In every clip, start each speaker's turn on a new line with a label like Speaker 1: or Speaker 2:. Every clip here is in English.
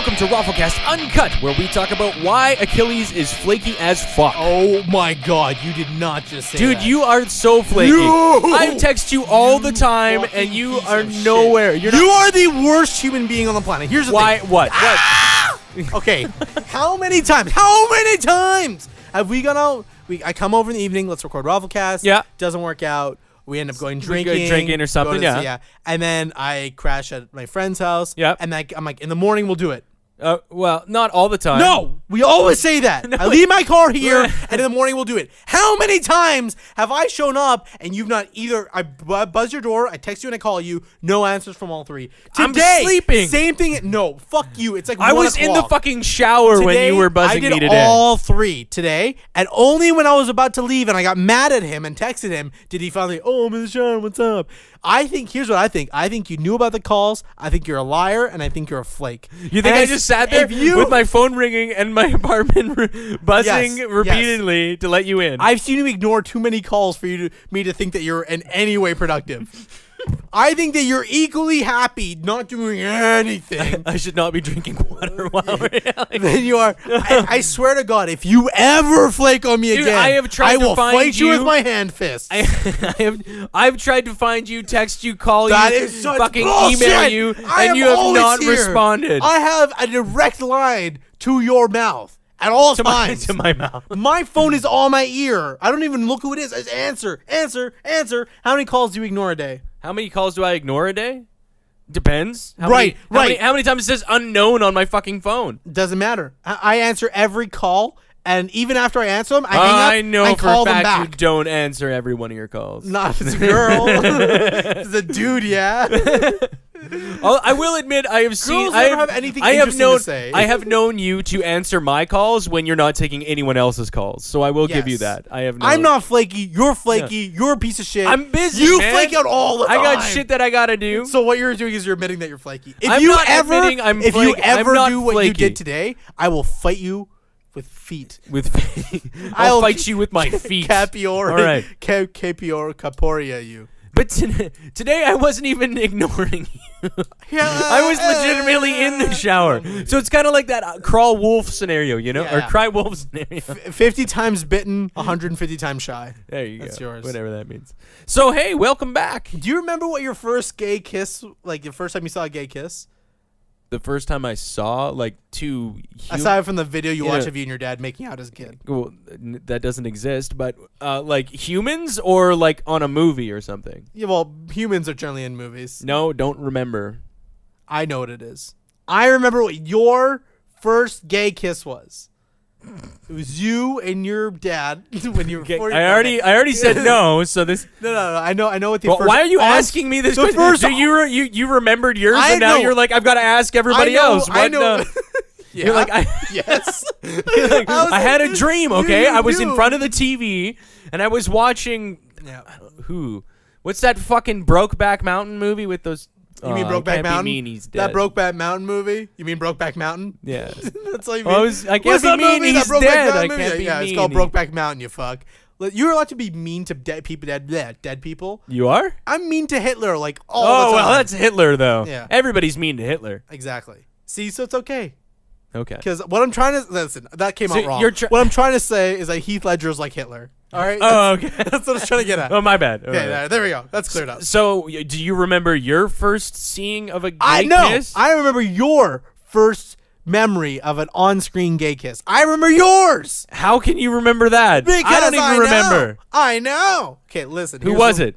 Speaker 1: welcome to ROFLcast Uncut, where we talk about why Achilles is flaky as fuck.
Speaker 2: Oh my god, you did not just say
Speaker 1: Dude,
Speaker 2: that.
Speaker 1: you are so flaky.
Speaker 2: No!
Speaker 1: I text you all the time, and you are nowhere.
Speaker 2: You are the worst human being on the planet. Here's the thing.
Speaker 1: What?
Speaker 2: Ah! Okay, how many times have we gone out? I come over in the evening, let's record ROFLcast.
Speaker 1: Yeah.
Speaker 2: Doesn't work out. We end up going
Speaker 1: We
Speaker 2: drinking.
Speaker 1: go drinking or something, yeah.
Speaker 2: And then I crash at my friend's house.
Speaker 1: Yep.
Speaker 2: And I'm like, in the morning we'll do it.
Speaker 1: Well, not all the time.
Speaker 2: No, we always say that. I leave my car here, and in the morning we'll do it. How many times have I shown up and you've not either? I buzz your door, I text you and I call you. No answers from all three. Today,
Speaker 1: I'm sleeping.
Speaker 2: Same thing. No, fuck you. It's like
Speaker 1: I was in the fucking shower when you were buzzing me today.
Speaker 2: I did all three today, and only when I was about to leave and I got mad at him and texted him did he finally. Oh, I'm in the shower. What's up? Here's what I think. I think you knew about the calls. I think you're a liar, and I think you're a flake.
Speaker 1: You think I just sat there with my phone ringing and my apartment buzzing repeatedly to let you in?
Speaker 2: I've seen you ignore too many calls for me to think that you're in any way productive. I think that you're equally happy not doing anything.
Speaker 1: I should not be drinking water while we're yelling.
Speaker 2: Then you are. I swear to God, if you ever flake on me again,
Speaker 1: I have tried
Speaker 2: I will
Speaker 1: to find
Speaker 2: fight you with my hand fists.
Speaker 1: I've tried to find you, text you, call
Speaker 2: That
Speaker 1: you,
Speaker 2: is such
Speaker 1: fucking
Speaker 2: bullshit.
Speaker 1: email you, and you have not responded.
Speaker 2: I have a direct line to your mouth at all times.
Speaker 1: To my mouth.
Speaker 2: My phone is on my ear. I don't even look who it is. I just answer. How many calls do you ignore a day?
Speaker 1: How many calls do I ignore a day? Depends. How
Speaker 2: Right.
Speaker 1: many times it says unknown on my fucking phone?
Speaker 2: Doesn't matter. I answer every call, and even after I answer them, I hang up.
Speaker 1: I know
Speaker 2: and
Speaker 1: for
Speaker 2: call
Speaker 1: a
Speaker 2: them
Speaker 1: fact
Speaker 2: back.
Speaker 1: you don't answer every one of your calls.
Speaker 2: Not if it's a girl. If it's a dude, yeah.
Speaker 1: I will admit, I have seen.
Speaker 2: Girls never have anything interesting to say.
Speaker 1: I have known you to answer my calls when you're not taking anyone else's calls, so I will give you that.
Speaker 2: I'm not flaky. You're flaky. Yeah. You're a piece of shit.
Speaker 1: I'm busy.
Speaker 2: You
Speaker 1: man.
Speaker 2: flake out all the time.
Speaker 1: I got shit that I gotta do.
Speaker 2: So what you're doing is you're admitting that you're flaky. If
Speaker 1: I'm
Speaker 2: you
Speaker 1: not
Speaker 2: ever,
Speaker 1: admitting I'm
Speaker 2: if
Speaker 1: flaky.
Speaker 2: you ever
Speaker 1: I'm
Speaker 2: do
Speaker 1: not
Speaker 2: what
Speaker 1: flaky.
Speaker 2: you did today, I will fight you with feet.
Speaker 1: I'll fight you with my feet.
Speaker 2: Capiora.
Speaker 1: All right.
Speaker 2: Caporia you.
Speaker 1: But today I wasn't even ignoring you. I was legitimately in the shower. So it's kind of like that crawl wolf scenario, you know?
Speaker 2: Yeah.
Speaker 1: Or cry wolf scenario.
Speaker 2: 50 times bitten, 150 times shy.
Speaker 1: There you go.
Speaker 2: That's yours.
Speaker 1: Whatever that means. So, hey, welcome back.
Speaker 2: Do you remember what your first gay kiss, like the first time you saw a gay kiss?
Speaker 1: The first time I saw, like, two...
Speaker 2: Aside from the video you watch of you and your dad making out as a kid.
Speaker 1: Well, that doesn't exist, but, like, humans or, like, on a movie or something?
Speaker 2: Yeah, well, humans are generally in movies.
Speaker 1: No, don't remember.
Speaker 2: I know what it is. I remember what your first gay kiss was. It was you and your dad when you were 40.
Speaker 1: I already said no, so this...
Speaker 2: No. I know what the first...
Speaker 1: Why are you asking me this question?
Speaker 2: First,
Speaker 1: so you remembered yours, and now you're like, I've got to ask everybody else. What
Speaker 2: I know.
Speaker 1: Yeah. You're like,
Speaker 2: yes.
Speaker 1: You're like, I had a dream, okay? I was in front of the TV, and I was watching... Who? What's that fucking Brokeback Mountain movie with those...
Speaker 2: You mean Brokeback Mountain?
Speaker 1: Mean he's dead.
Speaker 2: That Brokeback Mountain movie? You mean Brokeback Mountain?
Speaker 1: Yeah.
Speaker 2: That's all you mean?
Speaker 1: I can't be mean, he's dead. I can't be mean.
Speaker 2: Yeah, it's called Brokeback Mountain, you fuck. You're allowed to be mean to dead people.
Speaker 1: You are?
Speaker 2: I'm mean to Hitler, like, all the time.
Speaker 1: Oh, well, that's Hitler, though.
Speaker 2: Yeah.
Speaker 1: Everybody's mean to Hitler.
Speaker 2: Exactly. See, so it's okay.
Speaker 1: Okay.
Speaker 2: Because what I'm trying to... Listen, that came out wrong. What I'm trying to say is that Heath Ledger's like Hitler. All right?
Speaker 1: Oh, okay.
Speaker 2: That's what I was trying to get at.
Speaker 1: Oh, my bad.
Speaker 2: Okay, there we go. That's cleared up.
Speaker 1: So, do you remember your first seeing of a gay kiss?
Speaker 2: I remember your first memory of an on-screen gay kiss. I remember yours.
Speaker 1: How can you remember that?
Speaker 2: Because
Speaker 1: I don't even remember.
Speaker 2: I know. Okay, listen.
Speaker 1: Who was it?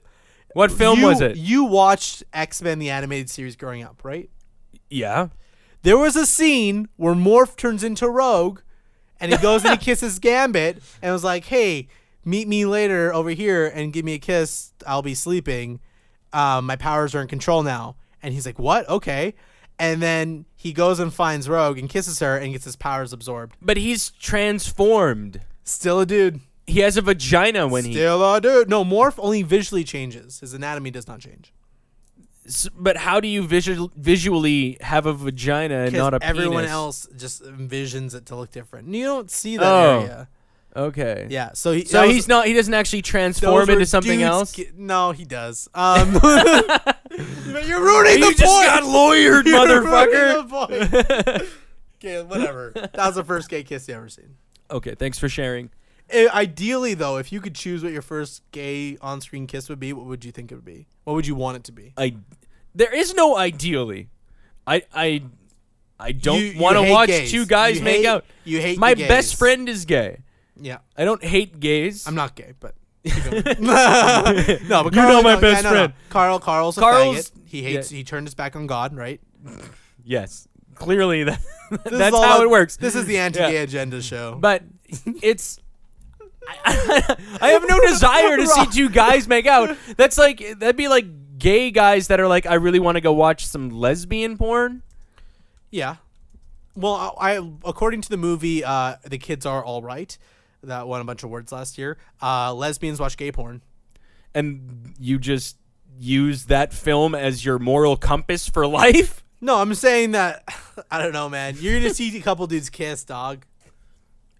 Speaker 1: What film was it?
Speaker 2: You watched X-Men, the animated series growing up, right?
Speaker 1: Yeah.
Speaker 2: There was a scene where Morph turns into Rogue, and he goes and he kisses Gambit, and was like, hey, meet me later over here and give me a kiss. I'll be sleeping. My powers are in control now. And he's like, what? Okay. And then he goes and finds Rogue and kisses her and gets his powers absorbed.
Speaker 1: But he's transformed.
Speaker 2: Still a dude.
Speaker 1: He has a vagina when
Speaker 2: Still a dude. No, Morph only visually changes. His anatomy does not change.
Speaker 1: But how do you visually have a vagina and not a penis?
Speaker 2: Everyone else just envisions it to look different. You don't see that area.
Speaker 1: Okay.
Speaker 2: Yeah. So he
Speaker 1: not. He doesn't actually transform into something else.
Speaker 2: No, he does. You're ruining the point.
Speaker 1: You just got lawyered, motherfucker.
Speaker 2: Okay, whatever. That was the first gay kiss you ever seen.
Speaker 1: Okay, thanks for sharing.
Speaker 2: Ideally, though, if you could choose what your first gay on-screen kiss would be, what would you think it would be? What would you want it to be?
Speaker 1: There is no ideally. I don't want to watch
Speaker 2: gays.
Speaker 1: two guys make out.
Speaker 2: You hate
Speaker 1: my
Speaker 2: the gays.
Speaker 1: best friend is gay.
Speaker 2: Yeah.
Speaker 1: I don't hate gays.
Speaker 2: I'm not gay, but no, but
Speaker 1: you know my best friend.
Speaker 2: No. Carl's a faggot. He hates. He turned his back on God, right?
Speaker 1: Yes, clearly that's how it works.
Speaker 2: This is the Anti-Gay Agenda show.
Speaker 1: But it's. I have no desire to see two guys make out. That'd be like gay guys that are like, I really want to go watch some lesbian porn.
Speaker 2: Yeah. Well, I according to the movie, The Kids Are All Right, that won a bunch of awards last year. Lesbians watch gay porn,
Speaker 1: and you just use that film as your moral compass for life.
Speaker 2: No, I'm saying that I don't know, man. You're gonna see a couple dudes kiss, dog.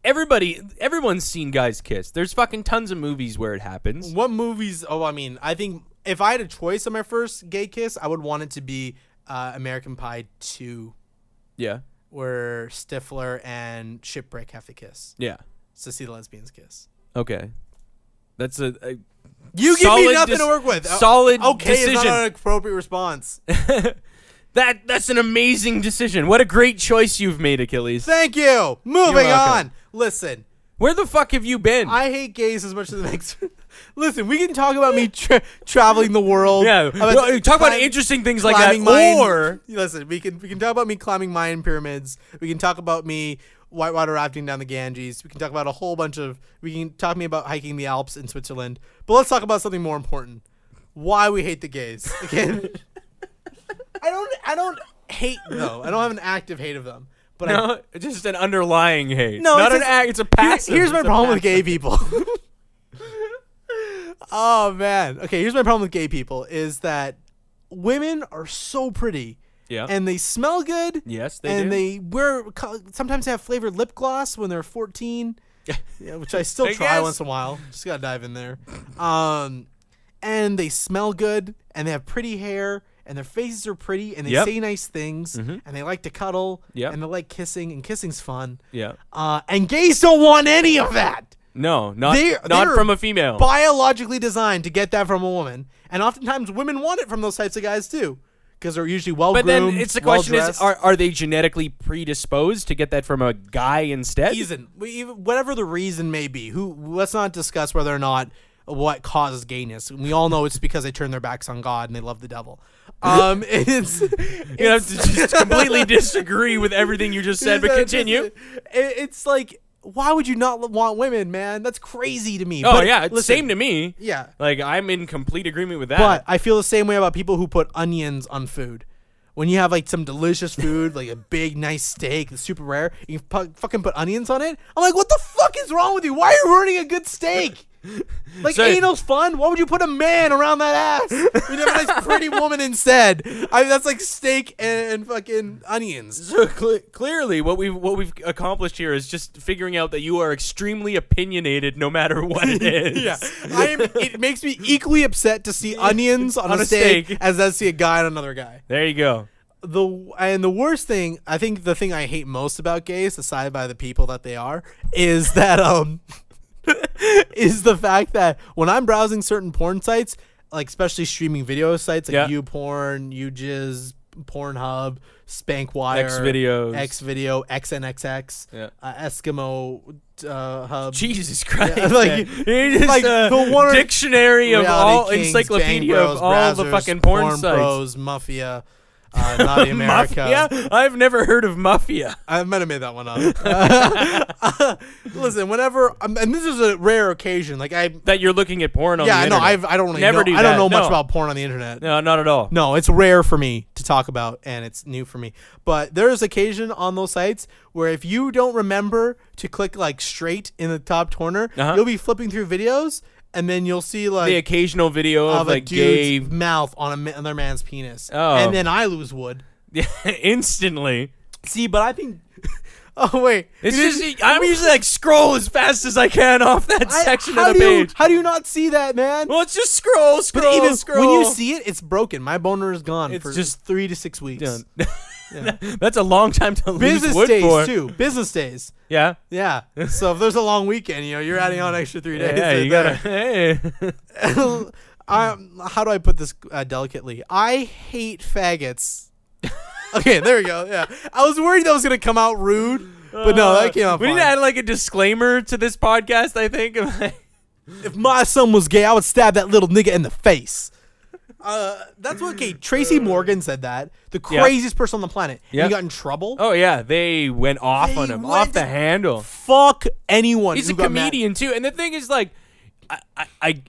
Speaker 1: Everyone's seen guys kiss. There's fucking tons of movies where it happens.
Speaker 2: What movies? Oh, I mean, I think if I had a choice on my first gay kiss, I would want it to be American Pie 2.
Speaker 1: Yeah.
Speaker 2: Where Stifler and Shipwreck have to kiss.
Speaker 1: Yeah.
Speaker 2: To see the lesbians kiss.
Speaker 1: Okay. That's a
Speaker 2: you give me nothing to work with.
Speaker 1: Solid
Speaker 2: okay,
Speaker 1: decision.
Speaker 2: It's not an appropriate response.
Speaker 1: That's an amazing decision. What a great choice you've made, Achilles.
Speaker 2: Thank you. Moving on. Listen.
Speaker 1: Where the fuck have you been?
Speaker 2: I hate gays as much as it makes. Listen, we can talk about me traveling the world.
Speaker 1: Yeah, talk about interesting things like that. Or
Speaker 2: listen, we can talk about me climbing Mayan pyramids. We can talk about me whitewater rafting down the Ganges. We can talk about a whole bunch of. We can talk to me about hiking the Alps in Switzerland. But let's talk about something more important. Why we hate the gays. Again, I don't hate though. I don't have an active hate of them. But
Speaker 1: no, it's just an underlying hate.
Speaker 2: No,
Speaker 1: not an act. It's a passive.
Speaker 2: Here's my problem with gay people. Oh man. Okay, here's my problem with gay people is that women are so pretty.
Speaker 1: Yeah.
Speaker 2: And they smell good.
Speaker 1: Yes, they
Speaker 2: and
Speaker 1: do.
Speaker 2: they wear sometimes they have flavored lip gloss when they're 14. Yeah, which I still try once in a while. Just gotta dive in there. And they smell good and they have pretty hair and their faces are pretty and they say nice things and they like to cuddle and they like kissing and kissing's fun.
Speaker 1: Yeah.
Speaker 2: And gays don't want any of that.
Speaker 1: No, not from a female.
Speaker 2: Biologically designed to get that from a woman, and oftentimes women want it from those types of guys too, because they're usually well-groomed.
Speaker 1: But then it's the question is, are they genetically predisposed to get that from a guy instead?
Speaker 2: Whatever the reason may be. Let's not discuss whether or not what causes gayness. We all know it's because they turn their backs on God and they love the devil. It's
Speaker 1: you have to just completely disagree with everything you just said, but continue.
Speaker 2: It's like, why would you not want women, man? That's crazy to me.
Speaker 1: Oh, yeah, it's same to me.
Speaker 2: Yeah.
Speaker 1: Like, I'm in complete agreement with that.
Speaker 2: But I feel the same way about people who put onions on food. When you have, like, some delicious food, like a big, nice steak that's super rare, you fucking put onions on it? I'm like, what the fuck is wrong with you? Why are you ruining a good steak? Like, anal's fun. Why would you put a man around that ass? You have a nice pretty woman instead. That's like steak and fucking onions.
Speaker 1: So clearly, what we've accomplished here is just figuring out that you are extremely opinioned, no matter what it is.
Speaker 2: Yeah, it makes me equally upset to see onions on a steak as to see a guy on another guy.
Speaker 1: There you go.
Speaker 2: The worst thing, I think, the thing I hate most about gays, aside by the people that they are, is that is the fact that when I'm browsing certain porn sites, like especially streaming video sites like YouPorn, UJizz, Pornhub, Spankwire, Xvideo, XNXX, Eskimo Hub.
Speaker 1: Jesus Christ!
Speaker 2: Yeah, like
Speaker 1: the one dictionary of all, encyclopedia of all the fucking porn sites.
Speaker 2: Bros, Mafia. Naughty America.
Speaker 1: Mafia? I've never heard of Mafia.
Speaker 2: I might have made that one up. Listen, whenever, and this is a rare occasion, like that
Speaker 1: you're looking at porn on the internet.
Speaker 2: I don't know much about porn on the internet.
Speaker 1: No, not at all.
Speaker 2: No, it's rare for me to talk about, and it's new for me. But there is occasion on those sites where if you don't remember to click like straight in the top corner, you'll be flipping through videos. And then you'll see like
Speaker 1: the occasional video of like
Speaker 2: a
Speaker 1: gay
Speaker 2: mouth on another man's penis.
Speaker 1: Oh.
Speaker 2: And then I lose wood.
Speaker 1: Yeah, instantly.
Speaker 2: See, but I think. Oh wait,
Speaker 1: I'm usually like scroll as fast as I can off that section of the page.
Speaker 2: How do you not see that, man?
Speaker 1: Well, it's just scroll.
Speaker 2: But even when you see it, it's broken. My boner is gone for just 3 to 6 weeks.
Speaker 1: That's a long time to lose
Speaker 2: Business
Speaker 1: wood
Speaker 2: days
Speaker 1: for.
Speaker 2: too. Business days.
Speaker 1: Yeah.
Speaker 2: Yeah. So if there's a long weekend, you're adding on extra 3 days.
Speaker 1: Yeah, you gotta. Hey.
Speaker 2: How do I put this delicately? I hate faggots. Okay, there we go. Yeah, I was worried that was gonna come out rude, but no, that came out
Speaker 1: We
Speaker 2: fine.
Speaker 1: need to add like a disclaimer to this podcast. I think.
Speaker 2: If my son was gay, I would stab that little nigga in the face. That's what. Okay, Tracy Morgan said that. The craziest person on the planet.
Speaker 1: Yep.
Speaker 2: And he got in trouble.
Speaker 1: Oh yeah, they went off on him, off the handle.
Speaker 2: Fuck anyone.
Speaker 1: He's
Speaker 2: who
Speaker 1: a
Speaker 2: got mad.
Speaker 1: comedian too, and the thing is, like,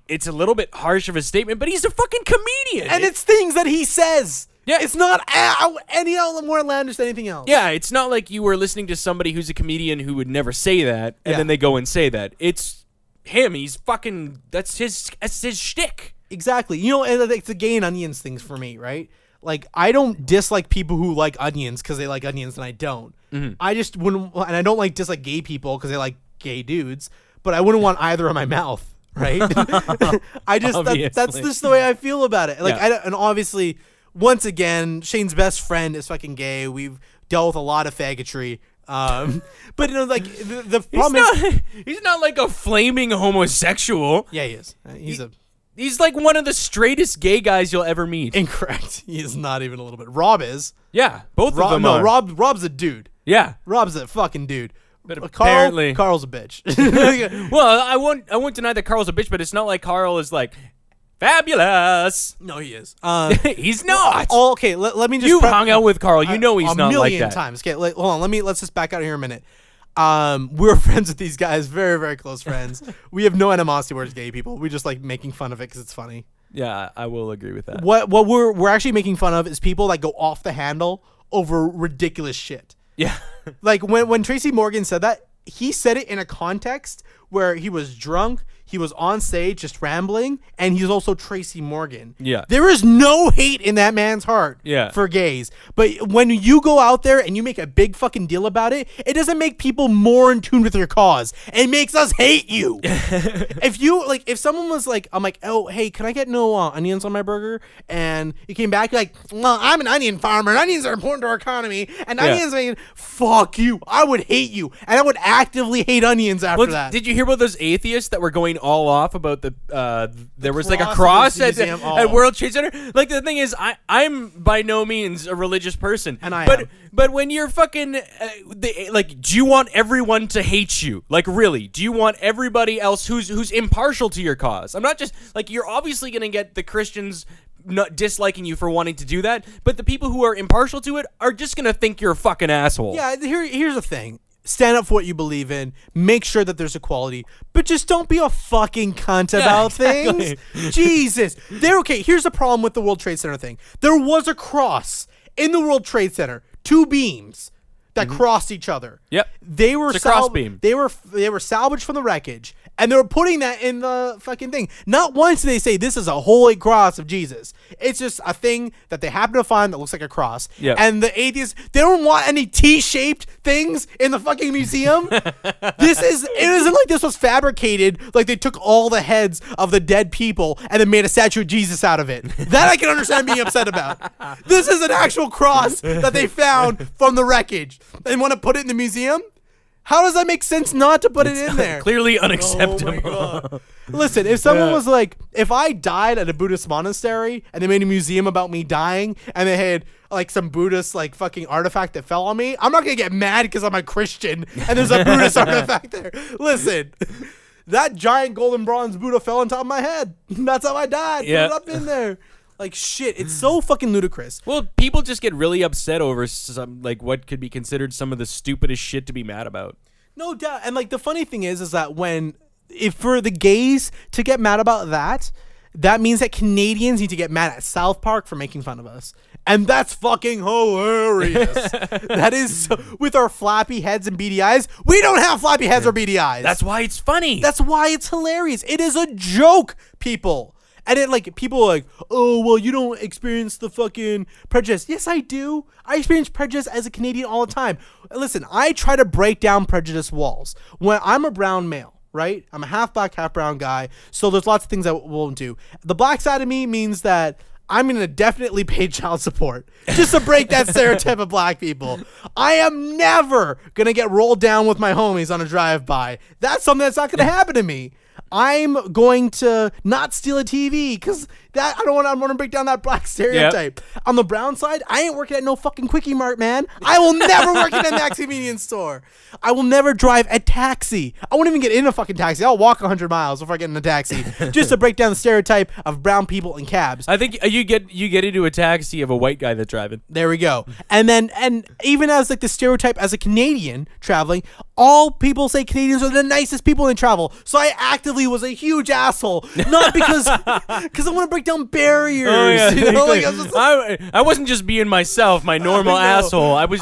Speaker 1: it's a little bit harsh of a statement, but he's a fucking comedian,
Speaker 2: And it's things that he says.
Speaker 1: Yeah.
Speaker 2: It's not any more outlandish than anything else.
Speaker 1: yeah, it's not like you were listening to somebody who's a comedian who would never say that, and then they go and say that. It's him. He's fucking. That's his shtick.
Speaker 2: Exactly. And it's the gay and onions things for me, right? Like, I don't dislike people who like onions because they like onions and I don't.
Speaker 1: Mm-hmm.
Speaker 2: I just wouldn't, and I don't dislike gay people because they like gay dudes, but I wouldn't want either in my mouth, right? I just, that's just the way I feel about it. Like, and obviously, once again, Shane's best friend is fucking gay. We've dealt with a lot of faggotry. But like the problem is
Speaker 1: he's not like a flaming homosexual.
Speaker 2: Yeah, he is.
Speaker 1: He's like one of the straightest gay guys you'll ever meet.
Speaker 2: Incorrect. He is not even a little bit. Rob is.
Speaker 1: Yeah, both of them
Speaker 2: no,
Speaker 1: are.
Speaker 2: Rob's a dude.
Speaker 1: Yeah.
Speaker 2: Rob's a fucking dude.
Speaker 1: But apparently
Speaker 2: Carl's a bitch.
Speaker 1: Well, I won't deny that Carl's a bitch, but it's not like Carl is like fabulous.
Speaker 2: No, he is.
Speaker 1: He's not.
Speaker 2: Oh, okay, let me just.
Speaker 1: You've hung out with Carl. You know he's not like that.
Speaker 2: A million times. Okay, hold on. Let's just back out here a minute. We're friends with these guys, very, very close friends. We have no animosity towards gay people. We just like making fun of it because it's funny.
Speaker 1: Yeah, I will agree with that.
Speaker 2: What we're actually making fun of is people that go off the handle over ridiculous shit.
Speaker 1: Yeah.
Speaker 2: Like when Tracy Morgan said that, he said it in a context where he was drunk, he was on stage just rambling, and he's also Tracy Morgan.
Speaker 1: Yeah.
Speaker 2: There is no hate in that man's heart for gays. But when you go out there and you make a big fucking deal about it, it doesn't make people more in tune with your cause. It makes us hate you. If someone was like, I'm like, oh, hey, can I get no onions on my burger? And you came back like, well, I'm an onion farmer, and onions are important to our economy, and onions make fuck you. I would hate you, and I would actively hate onions after that.
Speaker 1: Did you hear about those atheists that were going all off about there was like a cross at World Trade Center? Like, the thing is, I'm by no means a religious person,
Speaker 2: and I am.
Speaker 1: But when you're fucking do you want everyone to hate you? Like, really, do you want everybody else who's impartial to your cause? I'm not just like, you're obviously gonna get the Christians not disliking you for wanting to do that, but the people who are impartial to it are just gonna think you're a fucking asshole.
Speaker 2: Yeah, here's the thing. Stand up for what you believe in. Make sure that there's equality, but just don't be a fucking cunt about things. Jesus. Here's the problem with the World Trade Center thing. There was a cross in the World Trade Center, 2 beams that crossed each other.
Speaker 1: Yep.
Speaker 2: They were
Speaker 1: it's a cross beam.
Speaker 2: They were salvaged from the wreckage, and they were putting that in the fucking thing. Not once did they say this is a holy cross of Jesus. It's just a thing that they happen to find that looks like a cross.
Speaker 1: Yep.
Speaker 2: And the atheists, they don't want any T-shaped things in the fucking museum. It isn't like this was fabricated, like they took all the heads of the dead people and then made a statue of Jesus out of it. That I can understand being upset about. This is an actual cross that they found from the wreckage. They want to put it in the museum? How does that make sense not to put it in there?
Speaker 1: Clearly unacceptable.
Speaker 2: Oh my God. Listen, if someone was like, if I died at a Buddhist monastery and they made a museum about me dying and they had like some Buddhist like fucking artifact that fell on me, I'm not going to get mad because I'm a Christian and there's a Buddhist artifact there. Listen, that giant golden bronze Buddha fell on top of my head. That's how I died. Put it up in there. Like, shit, it's so fucking ludicrous.
Speaker 1: Well, people just get really upset over some, like, what could be considered some of the stupidest shit to be mad about.
Speaker 2: No doubt. And, like, the funny thing is that if for the gays to get mad about that, that means that Canadians need to get mad at South Park for making fun of us. And that's fucking hilarious. That is, with our flappy heads and beady eyes. We don't have flappy heads or beady eyes.
Speaker 1: That's why it's funny.
Speaker 2: That's why it's hilarious. It is a joke, people. And it, like, people are like, oh, well, you don't experience the fucking prejudice. Yes, I do. I experience prejudice as a Canadian all the time. Listen, I try to break down prejudice walls. When I'm a brown male, right? I'm a half black, half brown guy. So there's lots of things I won't do. The black side of me means that I'm going to definitely pay child support just to break that stereotype of black people. I am never going to get rolled down with my homies on a drive-by. That's something that's not going to happen to me. I'm going to not steal a TV because I don't want to break down that black stereotype. Yep. On the brown side, I ain't working at no fucking Quickie Mart, man. I will never work in a Max convenience store. I will never drive a taxi. I won't even get in a fucking taxi. I'll walk 100 miles before I get in a taxi just to break down the stereotype of brown people in cabs.
Speaker 1: I think you get into a taxi of a white guy that's driving.
Speaker 2: There we go. And even as like the stereotype as a Canadian traveling, all people say Canadians are the nicest people in travel. So I actively was a huge asshole, not because I want to break down barriers.
Speaker 1: Oh, yeah.
Speaker 2: You know? Like,
Speaker 1: I wasn't just being myself, my normal asshole. I was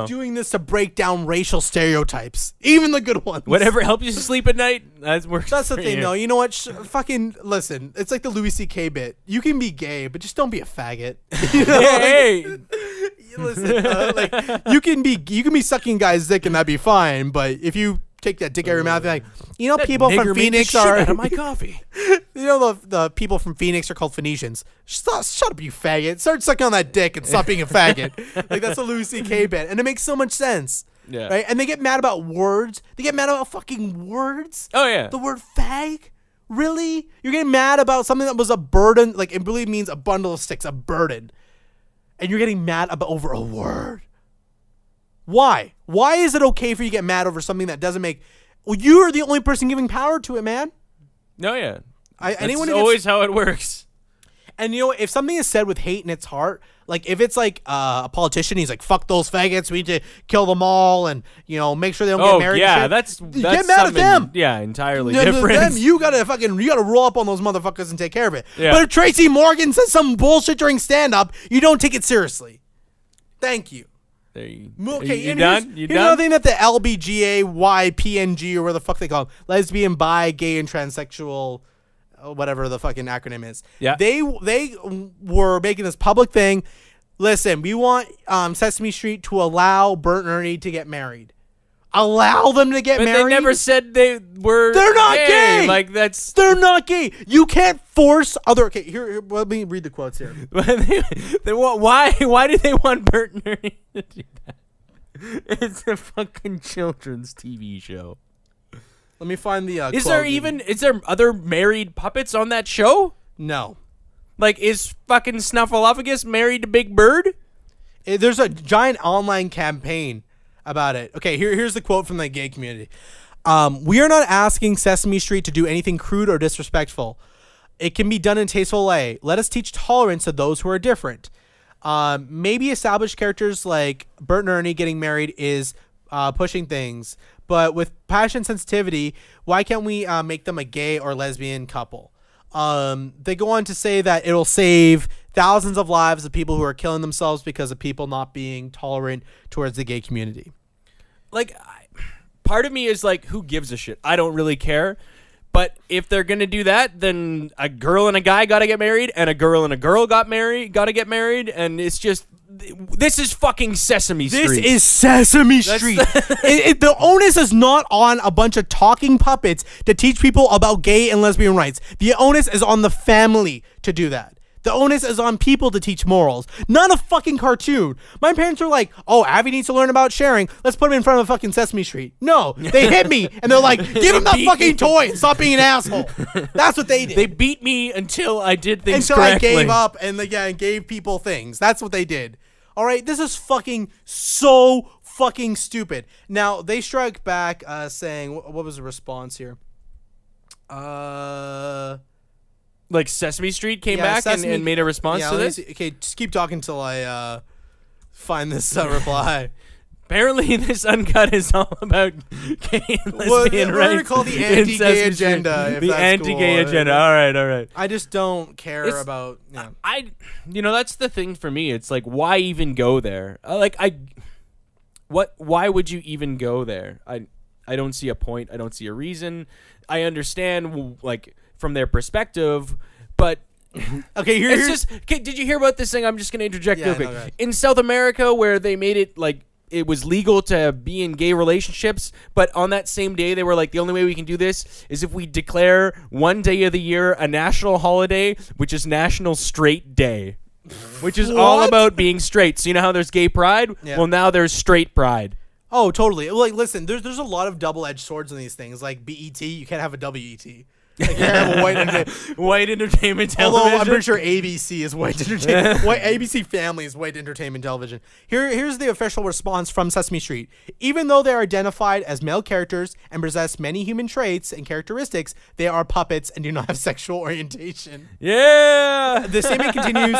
Speaker 2: doing this to break down racial stereotypes, even the good ones.
Speaker 1: Whatever helps you sleep at night, that works.
Speaker 2: That's the thing, though. You know what? Fucking listen. It's like the Louis C.K. bit. You can be gay, but just don't be a faggot. You know?
Speaker 1: Hey.
Speaker 2: Listen, like you can be sucking guys' dick and that'd be fine, but if you take that dick out of your mouth, and like, you know, people from Phoenix are
Speaker 1: out of my coffee.
Speaker 2: You know, the people from Phoenix are called Phoenicians. Shut up, you faggot! Start sucking on that dick and stop being a faggot. Like that's a Louis C.K. bit, and it makes so much sense.
Speaker 1: Yeah.
Speaker 2: Right. And they get mad about words. They get mad about fucking words.
Speaker 1: Oh yeah.
Speaker 2: The word fag. Really? You're getting mad about something that was a burden? Like it really means a bundle of sticks, a burden. And you're getting mad about over a word. Why? Why is it okay for you to get mad over something that doesn't make... Well, you're the only person giving power to it, man.
Speaker 1: No, yeah.
Speaker 2: Anyone
Speaker 1: That's always how it works.
Speaker 2: And you know, if something is said with hate in its heart, like if it's like a politician, he's like, fuck those faggots, we need to kill them all and, you know, make sure they don't get married.
Speaker 1: Yeah, that's
Speaker 2: get mad at them.
Speaker 1: Yeah, entirely different.
Speaker 2: Them, you gotta roll up on those motherfuckers and take care of it.
Speaker 1: Yeah.
Speaker 2: But if Tracy Morgan says some bullshit during stand-up, you don't take it seriously. Thank you.
Speaker 1: Okay,
Speaker 2: you
Speaker 1: done?
Speaker 2: Here's another thing that the LBGAY, PNG, or where the fuck they call them, lesbian, bi, gay, and transsexual, whatever the fucking acronym is.
Speaker 1: Yeah.
Speaker 2: They were making this public thing. Listen, we want Sesame Street to allow Bert and Ernie to get married. Allow them to get married.
Speaker 1: But they never said they were.
Speaker 2: They're not gay.
Speaker 1: Like that's.
Speaker 2: They're not gay. You can't force other. Okay, here. Let me read the quotes here.
Speaker 1: They want. Why do they want Bert and Ernie to do that? It's a fucking children's TV show.
Speaker 2: Let me find the.
Speaker 1: Is there other married puppets on that show?
Speaker 2: No.
Speaker 1: Like, is fucking Snuffleupagus married to Big Bird?
Speaker 2: There's a giant online campaign about it. Okay, here's the quote from the gay community. We are not asking Sesame Street to do anything crude or disrespectful. It can be done in a tasteful way. Let us teach tolerance to those who are different. Maybe established characters like Bert and Ernie getting married is pushing things. But with passion sensitivity, why can't we make them a gay or lesbian couple? They go on to say that it'll save thousands of lives of people who are killing themselves because of people not being tolerant towards the gay community.
Speaker 1: Like, part of me is like, who gives a shit? I don't really care. But if they're going to do that, then a girl and a guy got to get married, and a girl and a girl got to get married, and it's just... This is fucking Sesame Street.
Speaker 2: This is Sesame Street. The onus is not on a bunch of talking puppets to teach people about gay and lesbian rights. The onus is on the family to do that. The onus is on people to teach morals, not a fucking cartoon. My parents were like, oh, Abby needs to learn about sharing. Let's put him in front of fucking Sesame Street. No, they hit me, and they're like, give him that fucking toy and stop being an asshole. That's what they did.
Speaker 1: They beat me until I did things
Speaker 2: correctly. Until I gave up and gave people things. That's what they did. All right, this is fucking so fucking stupid. Now, they strike back saying, what was the response here?
Speaker 1: Like Sesame Street came back and made a response to this?
Speaker 2: Okay, just keep talking until I find this reply.
Speaker 1: Apparently, this Uncut is all about gay and lesbian rights.
Speaker 2: We're going to call the anti-gay agenda.
Speaker 1: The anti-gay agenda. All right.
Speaker 2: I just don't care about...
Speaker 1: You know, that's the thing for me. It's like, why even go there? Why would you even go there? I don't see a point. I don't see a reason. I understand, like, from their perspective, but...
Speaker 2: Okay,
Speaker 1: did you hear about this thing? I'm just going to interject real quick. In South America, where they made it, like, it was legal to be in gay relationships, but on that same day they were like, the only way we can do this is if we declare one day of the year a national holiday, which is National Straight Day, which is all about being straight. So you know how there's gay pride?
Speaker 2: Yeah.
Speaker 1: Well, now there's straight pride.
Speaker 2: Oh, totally. Like, listen, there's a lot of double-edged swords in these things. Like BET, you can't have a WET. Like, you can't have a
Speaker 1: white entertainment television.
Speaker 2: Although I'm pretty sure ABC is white entertainment. ABC Family is white entertainment television. Here's the official response from Sesame Street. Even though they are identified as male characters and possess many human traits and characteristics, they are puppets and do not have sexual orientation.
Speaker 1: Yeah.
Speaker 2: The statement continues,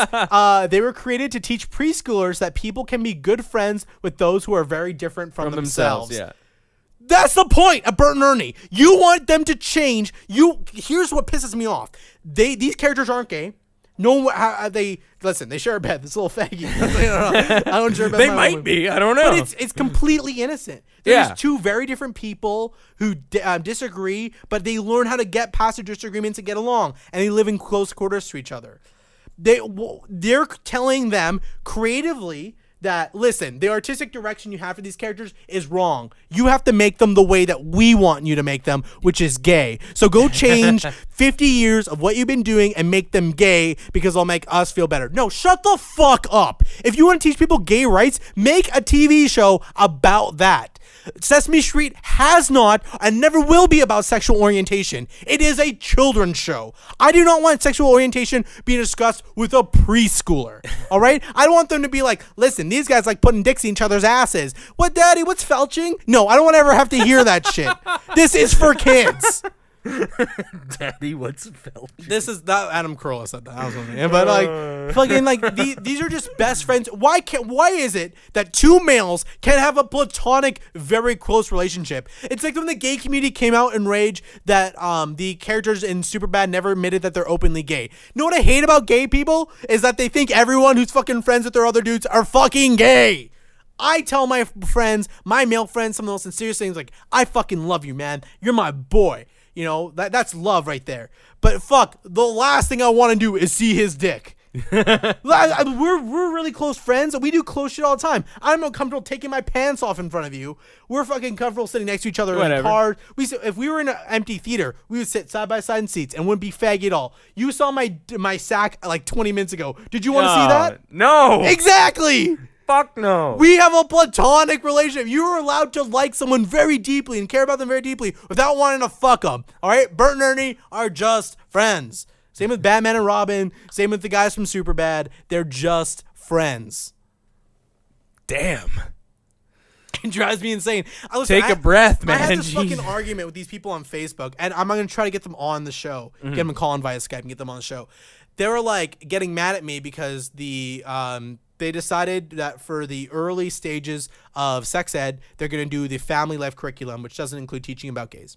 Speaker 2: they were created to teach preschoolers that people can be good friends with those who are very different from themselves.
Speaker 1: Yeah.
Speaker 2: That's the point of Bert and Ernie. You want them to change. Here's what pisses me off. These characters aren't gay. No, they listen. They share a bed. This little faggy. I don't share a bed.
Speaker 1: They might be. I don't know.
Speaker 2: But it's completely innocent. There's two very different people who disagree, but they learn how to get past their disagreements and get along, and they live in close quarters to each other. They're telling them creatively that, listen, the artistic direction you have for these characters is wrong. You have to make them the way that we want you to make them, which is gay. So go change 50 years of what you've been doing and make them gay because it'll make us feel better. No, shut the fuck up. If you want to teach people gay rights, make a TV show about that. Sesame Street has not and never will be about sexual orientation. It is a children's show. I do not want sexual orientation being discussed with a preschooler. All right? I don't want them to be like, listen, these guys like putting dicks in each other's asses. What, Daddy? What's felching? No, I don't want to ever have to hear that shit. This is for kids.
Speaker 1: Daddy, what's felching?
Speaker 2: This is that Adam Carolla said that. I was wondering. But like, fucking like these are just best friends. Why is it that two males can have a platonic, very close relationship? It's like when the gay community came out in rage that the characters in Superbad never admitted that they're openly gay. You know what I hate about gay people is that they think everyone who's fucking friends with their other dudes are fucking gay. I tell my friends, my male friends, some of the most sincere things like, I fucking love you, man. You're my boy. You know, that's love right there. But fuck, the last thing I want to do is see his dick. We're really close friends. We do close shit all the time. I'm not comfortable taking my pants off in front of you. We're fucking comfortable sitting next to each other in cars. If we were in an empty theater, we would sit side by side in seats and wouldn't be faggy at all. You saw my sack like 20 minutes ago. Did you want to see that?
Speaker 1: No.
Speaker 2: Exactly.
Speaker 1: Fuck no.
Speaker 2: We have a platonic relationship. You are allowed to like someone very deeply and care about them very deeply without wanting to fuck them. All right? Bert and Ernie are just friends. Same with Batman and Robin. Same with the guys from Superbad. They're just friends.
Speaker 1: Damn.
Speaker 2: It drives me insane.
Speaker 1: Take a breath, man.
Speaker 2: I had this fucking argument with these people on Facebook, and I'm going to try to get them on the show. Get them a call in via Skype and get them on the show. They were like getting mad at me because they decided that for the early stages of sex ed, they're going to do the family life curriculum, which doesn't include teaching about gays.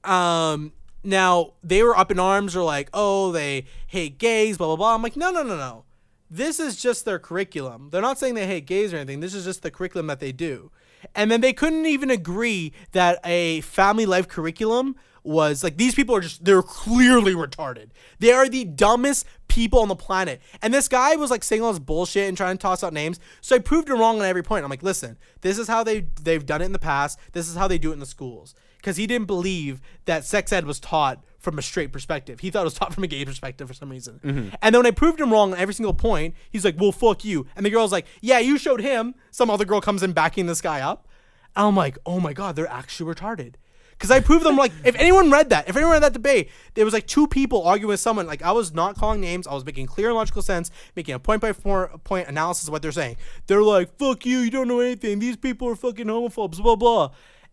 Speaker 2: Now, they were up in arms. They're like, oh, they hate gays, blah, blah, blah. I'm like, no. This is just their curriculum. They're not saying they hate gays or anything. This is just the curriculum that they do. And then they couldn't even agree that a family life curriculum was like, these people are they're clearly retarded. They are the dumbest people on the planet. And this guy was like saying all this bullshit and trying to toss out names. So I proved him wrong on every point. I'm like, listen, this is how they've done it in the past. This is how they do it in the schools. Because he didn't believe that sex ed was taught from a straight perspective. He thought it was taught from a gay perspective for some reason. And then when I proved him wrong on every single point, he's like, well, fuck you. And the girl's like, yeah, you showed him. Some other girl comes in backing this guy up. And I'm like, oh my God, they're actually retarded. Because I proved them, like, if anyone read that debate, there was like two people arguing with someone. Like, I was not calling names. I was making clear and logical sense, making a point-by-point analysis of what they're saying. They're like, fuck you, you don't know anything. These people are fucking homophobes, blah, blah.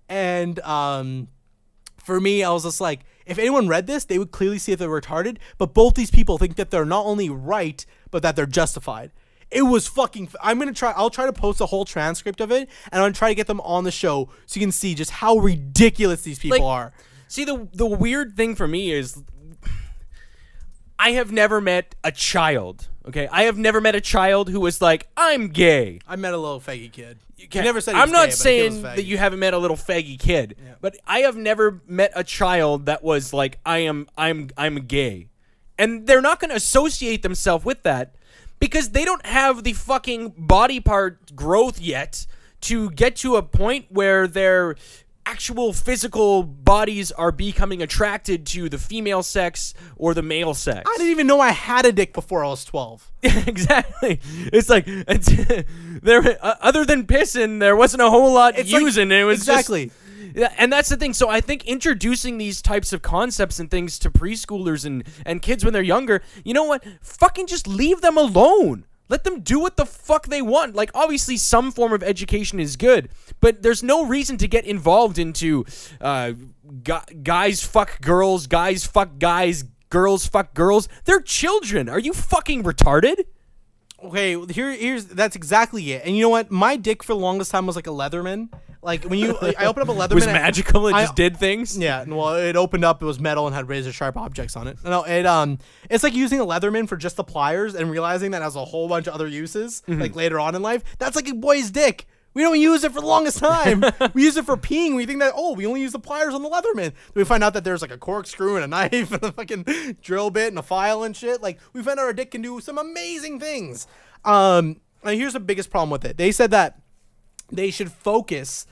Speaker 2: And for me, I was just like, if anyone read this, they would clearly see if they're retarded. But both these people think that they're not only right, but that they're justified. It was fucking... I'll try to post a whole transcript of it, and I'm going to try to get them on the show so you can see just how ridiculous these people are.
Speaker 1: See, the weird thing for me is I have never met a child, okay? I have never met a child who was like, I'm gay.
Speaker 2: I met a little faggy kid. He never said he
Speaker 1: I'm
Speaker 2: was
Speaker 1: not
Speaker 2: gay,
Speaker 1: saying that you haven't met a little faggy kid, but I have never met a child that was like, I'm gay. And they're not going to associate themselves with that. Because they don't have the fucking body part growth yet to get to a point where their actual physical bodies are becoming attracted to the female sex or the male sex.
Speaker 2: I didn't even know I had a dick before I was 12.
Speaker 1: Exactly. It's like there, other than pissing, there wasn't a whole lot using. It was
Speaker 2: exactly.
Speaker 1: Yeah, and that's the thing. So I think introducing these types of concepts and things to preschoolers and kids when they're younger, you know what? Fucking just leave them alone. Let them do what the fuck they want. Like, obviously, some form of education is good, but there's no reason to get involved into guys fuck girls, guys fuck guys, girls fuck girls. They're children. Are you fucking retarded?
Speaker 2: Okay, here's that's exactly it. And you know what? My dick for the longest time was like a Leatherman. Like when I opened up a Leatherman,
Speaker 1: It was magical. It just did things.
Speaker 2: Yeah, well, it opened up. It was metal and had razor sharp objects on it. No, it's like using a Leatherman for just the pliers and realizing that it has a whole bunch of other uses. Like later on in life, that's like a boy's dick. We don't use it for the longest time. We use it for peeing. We think that, we only use the pliers on the Leatherman. Then we find out that there's like a corkscrew and a knife and a fucking drill bit and a file and shit. Like we find out our dick can do some amazing things. Here's the biggest problem with it. They said that they should focus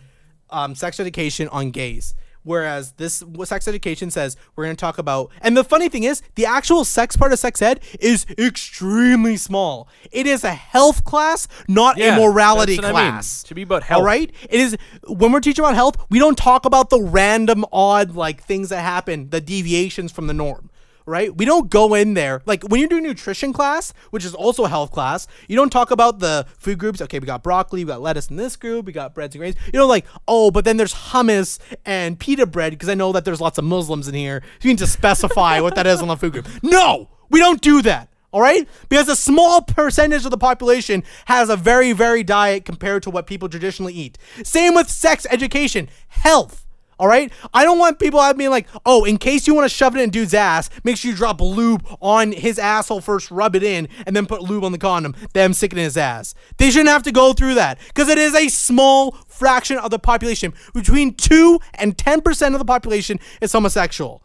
Speaker 2: sex education on gays. Whereas this sex education says we're going to talk about, and the funny thing is, the actual sex part of sex ed is extremely small. It is a health class, not a morality class. I mean.
Speaker 1: To be about health.
Speaker 2: All right? It is, when we're teaching about health, we don't talk about the random, odd, like, things that happen, the deviations from the norm. Right? We don't go in there. Like, when you're doing nutrition class, which is also a health class, you don't talk about the food groups. Okay, we got broccoli, we got lettuce in this group, we got breads and grains. You know, like, but then there's hummus and pita bread, because I know that there's lots of Muslims in here. You need to specify what that is on the food group. No! We don't do that. All right? Because a small percentage of the population has a very, very diet compared to what people traditionally eat. Same with sex education. Health. All right? I don't want people being like, in case you want to shove it in dude's ass, make sure you drop lube on his asshole first, rub it in, and then put lube on the condom, then stick it in his ass. They shouldn't have to go through that because it is a small fraction of the population. Between 2 and 10% of the population is homosexual.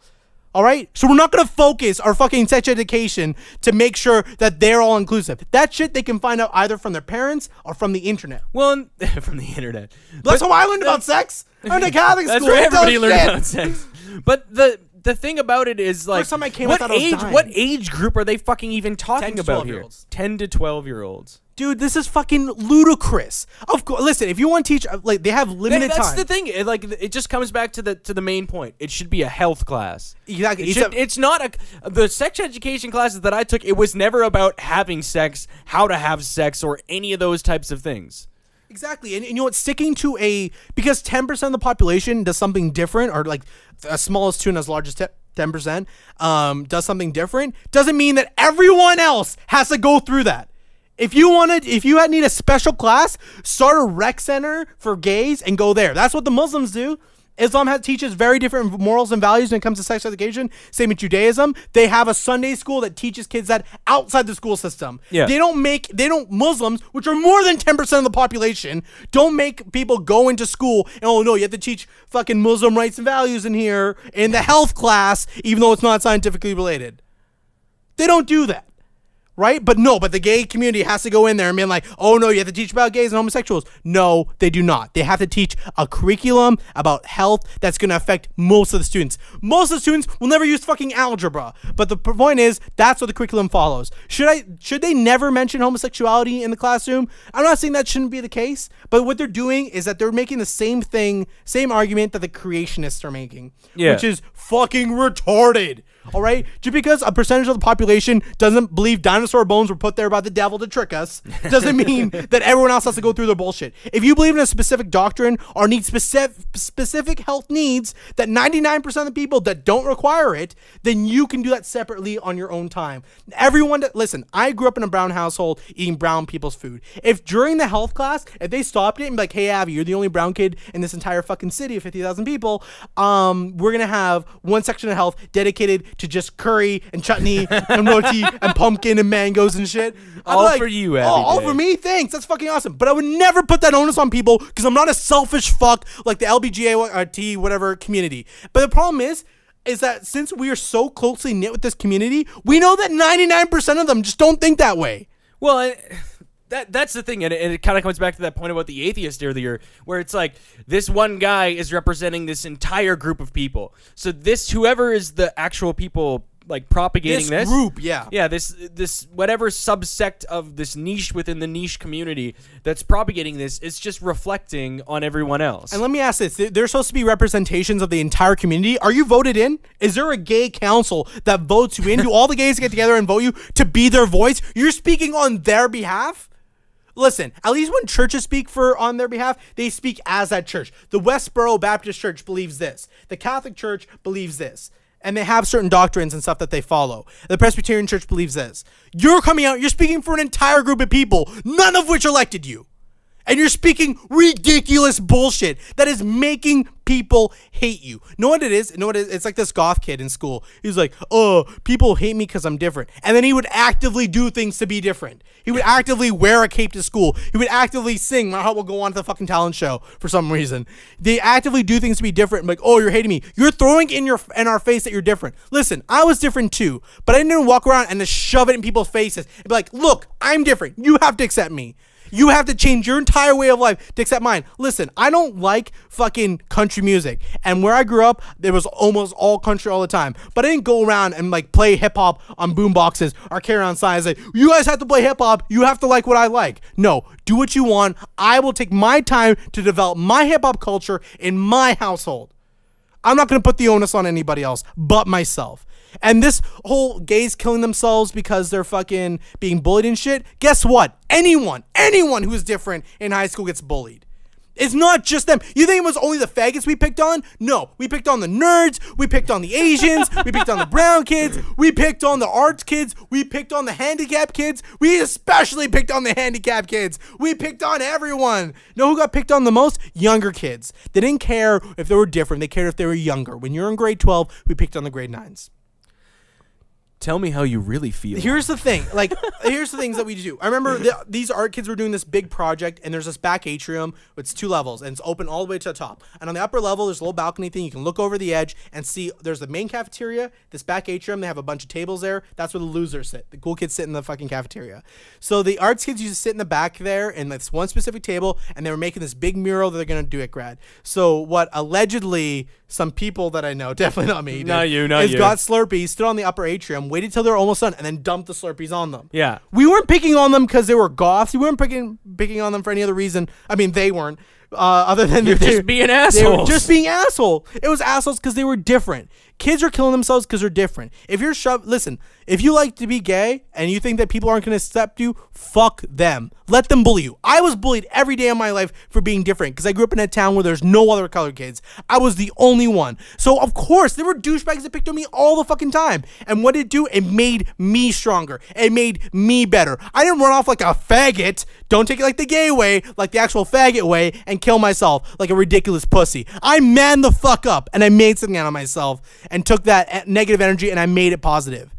Speaker 2: All right? So we're not going to focus our fucking sex education to make sure that they're all inclusive. That shit they can find out either from their parents or from the internet.
Speaker 1: Well, from the internet.
Speaker 2: That's how I learned about sex. I went to Catholic school.
Speaker 1: That's where everybody learned about sex. But the thing about it is, like,
Speaker 2: first time I came, I thought I was dying.
Speaker 1: What age group are they fucking even talking about here? 10 to 12-year-olds.
Speaker 2: Dude, this is fucking ludicrous. Of course, listen, if you want to teach, like, they have limited time.
Speaker 1: That's the thing. It just comes back to the main point. It should be a health class.
Speaker 2: Exactly.
Speaker 1: It's not the sex education classes that I took. It was never about having sex, how to have sex, or any of those types of things.
Speaker 2: Exactly. And you know what? Sticking to because 10% of the population does something different, or like as small as 2 and as large as 10% does something different, doesn't mean that everyone else has to go through that. If you need a special class, start a rec center for gays and go there. That's what the Muslims do. Islam teaches very different morals and values when it comes to sex education. Same with Judaism. They have a Sunday school that teaches kids that outside the school system. Yeah. Muslims, which are more than 10% of the population, don't make people go into school and, you have to teach fucking Muslim rights and values in here in the health class, even though it's not scientifically related. They don't do that. Right? But the gay community has to go in there and be like, you have to teach about gays and homosexuals. No, they do not. They have to teach a curriculum about health that's going to affect most of the students. Most of the students will never use fucking algebra. But the point is, that's what the curriculum follows. Should they never mention homosexuality in the classroom? I'm not saying that shouldn't be the case, but what they're doing is that they're making the same argument that the creationists are making, which is fucking retarded. All right? Just because a percentage of the population doesn't believe dinosaur bones were put there by the devil to trick us doesn't mean that everyone else has to go through their bullshit. If you believe in a specific doctrine or need specific health needs that 99% of the people that don't require it, then you can do that separately on your own time. Listen, I grew up in a brown household eating brown people's food. If during the health class, if they stopped it and be like, hey, Abby, you're the only brown kid in this entire fucking city of 50,000 people, we're going to have one section of health dedicated to just curry and chutney and roti and pumpkin and mangoes and shit.
Speaker 1: All for you, Abby.
Speaker 2: All for me? Thanks. That's fucking awesome. But I would never put that onus on people because I'm not a selfish fuck like the LBGAT whatever community. But the problem is that since we are so closely knit with this community, we know that 99% of them just don't think that way.
Speaker 1: Well, that's the thing, and it kind of comes back to that point about the atheist earlier, where it's like this one guy is representing this entire group of people. So whoever is the actual people like propagating this
Speaker 2: group,
Speaker 1: this whatever subsect of this niche within the niche community that's propagating this, it's just reflecting on everyone else.
Speaker 2: And let me ask this: there's supposed to be representations of the entire community. Are you voted in? Is there a gay council that votes you in? Do all the gays get together and vote you to be their voice? You're speaking on their behalf. Listen, at least when churches speak on their behalf, they speak as that church. The Westboro Baptist Church believes this. The Catholic Church believes this. And they have certain doctrines and stuff that they follow. The Presbyterian Church believes this. You're coming out, you're speaking for an entire group of people, none of which elected you. And you're speaking ridiculous bullshit that is making people hate you. Know what it is? It's like this goth kid in school. He's like, oh, people hate me because I'm different. And then he would actively do things to be different. He would actively wear a cape to school. He would actively sing. My heart will go on to the fucking talent show for some reason. They actively do things to be different. I'm like, oh, you're hating me. You're throwing in our face that you're different. Listen, I was different too, but I didn't walk around and just shove it in people's faces and be like, look, I'm different. You have to accept me. You have to change your entire way of life to accept mine. Listen, I don't like fucking country music. And where I grew up, there was almost all country all the time. But I didn't go around and like play hip hop on boom boxes or carry around signs like, you guys have to play hip hop. You have to like what I like. No, do what you want. I will take my time to develop my hip hop culture in my household. I'm not going to put the onus on anybody else but myself. And this whole gays killing themselves because they're fucking being bullied and shit, guess what? Anyone who is different in high school gets bullied. It's not just them. You think it was only the faggots we picked on? No, we picked on the nerds, we picked on the Asians, we picked on the brown kids, we picked on the arts kids, we picked on the handicapped kids, we especially picked on the handicapped kids. We picked on everyone. Know who got picked on the most? Younger kids. They didn't care if they were different, they cared if they were younger. When you're in grade 12, we picked on the grade 9s.
Speaker 1: Tell me how you really feel.
Speaker 2: Here's the thing. Here's the things that we do. I remember these art kids were doing this big project, and there's this back atrium. It's 2 levels, and it's open all the way to the top. And on the upper level, there's a little balcony thing. You can look over the edge and see there's the main cafeteria, this back atrium. They have a bunch of tables there. That's where the losers sit. The cool kids sit in the fucking cafeteria. So the arts kids used to sit in the back there in this one specific table, and they were making this big mural that they're going to do at grad. So what allegedly some people that I know, definitely not me,
Speaker 1: not you,
Speaker 2: got Slurpees, stood on the upper atrium, waited till they were almost done, and then dumped the Slurpees on them.
Speaker 1: Yeah.
Speaker 2: We weren't picking on them because they were goths. We weren't picking on them for any other reason. I mean, they weren't. Other than
Speaker 1: You're just being assholes.
Speaker 2: They were just being asshole. It was assholes because they were different. Kids are killing themselves because they're different. If you're listen, if you like to be gay and you think that people aren't going to accept you, fuck them. Let them bully you. I was bullied every day of my life for being different because I grew up in a town where there's no other colored kids. I was the only one. So of course there were douchebags that picked on me all the fucking time. And what did it do? It made me stronger. It made me better. I didn't run off like a faggot. Don't take it like the gay way, like the actual faggot way, and kill myself like a ridiculous pussy. I manned the fuck up and I made something out of myself and took that negative energy and I made it positive.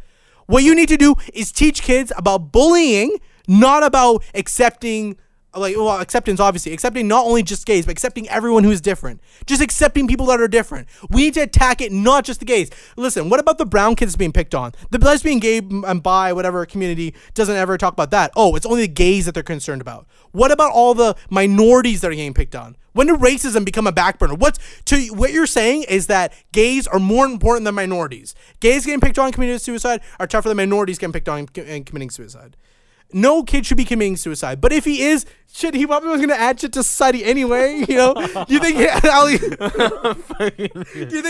Speaker 2: What you need to do is teach kids about bullying, not about accepting, acceptance, obviously. Accepting not only just gays, but accepting everyone who is different. Just accepting people that are different. We need to attack it, not just the gays. Listen, what about the brown kids being picked on? The lesbian, gay, and bi, whatever community doesn't ever talk about that. Oh, it's only the gays that they're concerned about. What about all the minorities that are getting picked on? When did racism become a back burner? What you're saying is that gays are more important than minorities. Gays getting picked on and committing suicide are tougher than minorities getting picked on and committing suicide. No kid should be committing suicide. But if he is, shit, he probably was going to add shit to society anyway, you know? Do you think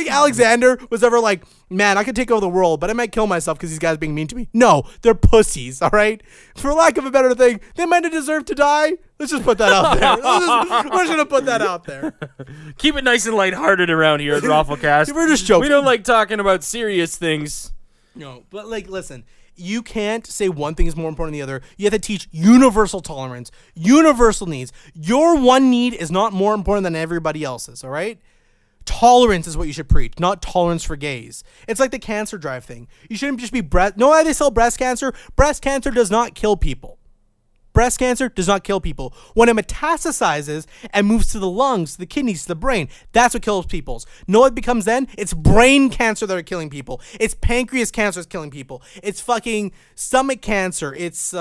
Speaker 2: Alexander was ever like, man, I could take over the world, but I might kill myself because these guys are being mean to me? No, they're pussies, all right? For lack of a better thing, they might have deserved to die. Let's just put that out there. We're just going to put that out there.
Speaker 1: Keep it nice and lighthearted around here at ROFLcast.
Speaker 2: We're just joking.
Speaker 1: We don't like talking about serious things.
Speaker 2: No, but listen. You can't say one thing is more important than the other. You have to teach universal tolerance, universal needs. Your one need is not more important than everybody else's, all right? Tolerance is what you should preach, not tolerance for gays. It's like the cancer drive thing. You shouldn't just be know why they sell breast cancer? Breast cancer does not kill people. Breast cancer does not kill people. When it metastasizes and moves to the lungs, to the kidneys, to the brain, that's what kills people. Know what it becomes then? It's brain cancer that are killing people. It's pancreas cancer that's killing people. It's fucking stomach cancer. It's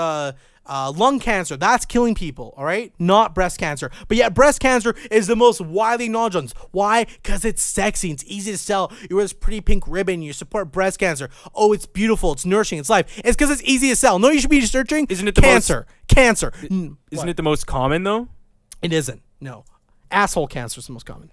Speaker 2: Lung cancer, that's killing people, all right? Not breast cancer. But yet breast cancer is the most widely acknowledged ones. Why? Because it's sexy. It's easy to sell. You wear this pretty pink ribbon. You support breast cancer. Oh, it's beautiful. It's nourishing. It's life. It's because it's easy to sell. No, you should be searching.
Speaker 1: Isn't it the
Speaker 2: cancer? Cancer.
Speaker 1: Isn't it the most common, though?
Speaker 2: It isn't. No. Asshole cancer is the most common.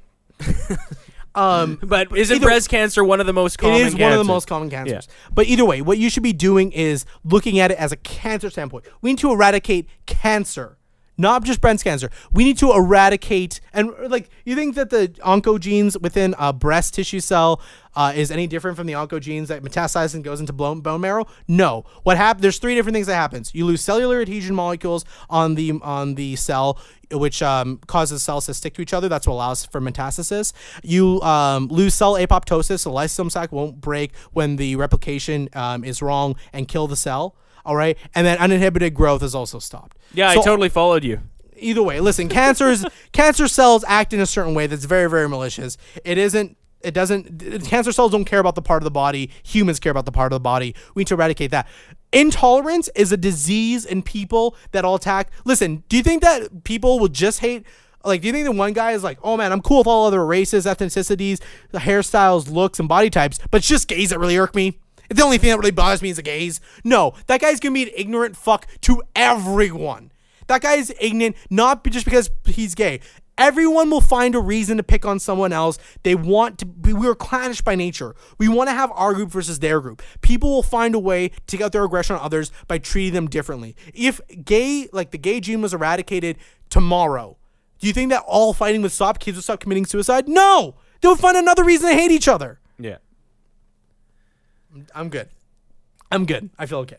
Speaker 1: But isn't breast cancer one of the most common cancers?
Speaker 2: It is one of the most common cancers. Yeah. But either way, what you should be doing is looking at it as a cancer standpoint. We need to eradicate cancer, not just breast cancer. We need to eradicate, and like, you think that the oncogenes within a breast tissue cell is any different from the oncogenes that metastasize and goes into bone marrow? No. What happens? There's 3 different things that happens. You lose cellular adhesion molecules on the cell, which causes cells to stick to each other. That's what allows for metastasis. You lose cell apoptosis, so the lysosome sac won't break when the replication is wrong and kill the cell. All right, and then uninhibited growth is also stopped.
Speaker 1: Yeah, so, I totally followed you.
Speaker 2: Either way, listen, cancer cells act in a certain way that's very, very malicious. Cancer cells don't care about the part of the body. Humans care about the part of the body. We need to eradicate that. Intolerance is a disease in people that all attack. Listen, do you think that people will just hate, like, do you think that one guy is like, oh man, I'm cool with all other races, ethnicities, hairstyles, looks, and body types, but it's just gays that really irk me? It's the only thing that really bothers me is the gays. No, that guy's gonna be an ignorant fuck to everyone. That guy is ignorant, not just because he's gay. Everyone will find a reason to pick on someone else. We are clannish by nature. We want to have our group versus their group. People will find a way to take out their aggression on others by treating them differently. If the gay gene was eradicated tomorrow, do you think that all fighting would stop? Kids would stop committing suicide? No! They would find another reason to hate each other.
Speaker 1: Yeah.
Speaker 2: I'm good. I feel okay.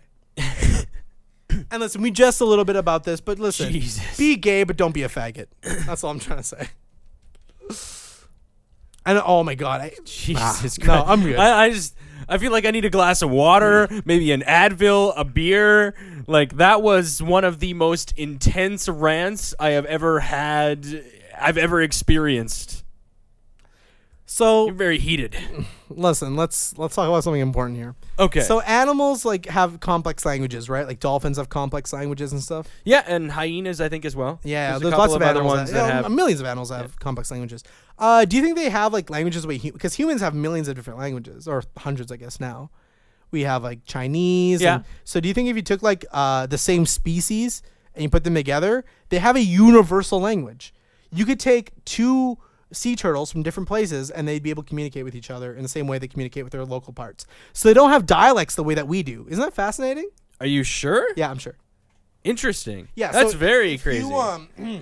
Speaker 2: And listen, we jest a little bit about this, but listen,
Speaker 1: Jesus.
Speaker 2: Be gay, but don't be a faggot. That's all I'm trying to say. And oh my God,
Speaker 1: Jesus Christ.
Speaker 2: No, I'm good.
Speaker 1: I feel like I need a glass of water, maybe an Advil, a beer. Like, that was one of the most intense rants I've ever experienced.
Speaker 2: So
Speaker 1: you're very heated.
Speaker 2: Listen, let's talk about something important here.
Speaker 1: Okay.
Speaker 2: So animals like have complex languages, right? Like dolphins have complex languages and stuff.
Speaker 1: Yeah, and hyenas I think as well.
Speaker 2: Yeah, there's lots of other ones that have millions of animals that have complex languages. Do you think they have like languages because humans have millions of different languages, or hundreds, I guess now. We have like Chinese.
Speaker 1: Yeah.
Speaker 2: So do you think if you took like the same species and you put them together, they have a universal language? You could take 2 sea turtles from different places and they'd be able to communicate with each other in the same way they communicate with their local parts. So they don't have dialects the way that we do. Isn't that fascinating?
Speaker 1: Are you sure?
Speaker 2: Yeah, I'm sure.
Speaker 1: Interesting.
Speaker 2: Yeah,
Speaker 1: that's
Speaker 2: so
Speaker 1: very crazy.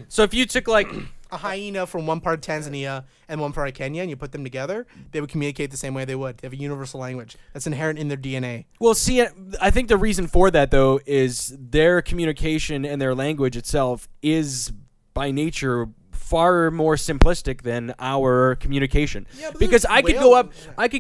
Speaker 1: So if you took like
Speaker 2: a hyena from one part of Tanzania and one part of Kenya and you put them together, they would communicate the same way they would. They have a universal language that's inherent in their DNA.
Speaker 1: Well, see, I think the reason for that though is their communication and their language itself is by nature far more simplistic than our communication. Yeah, because I could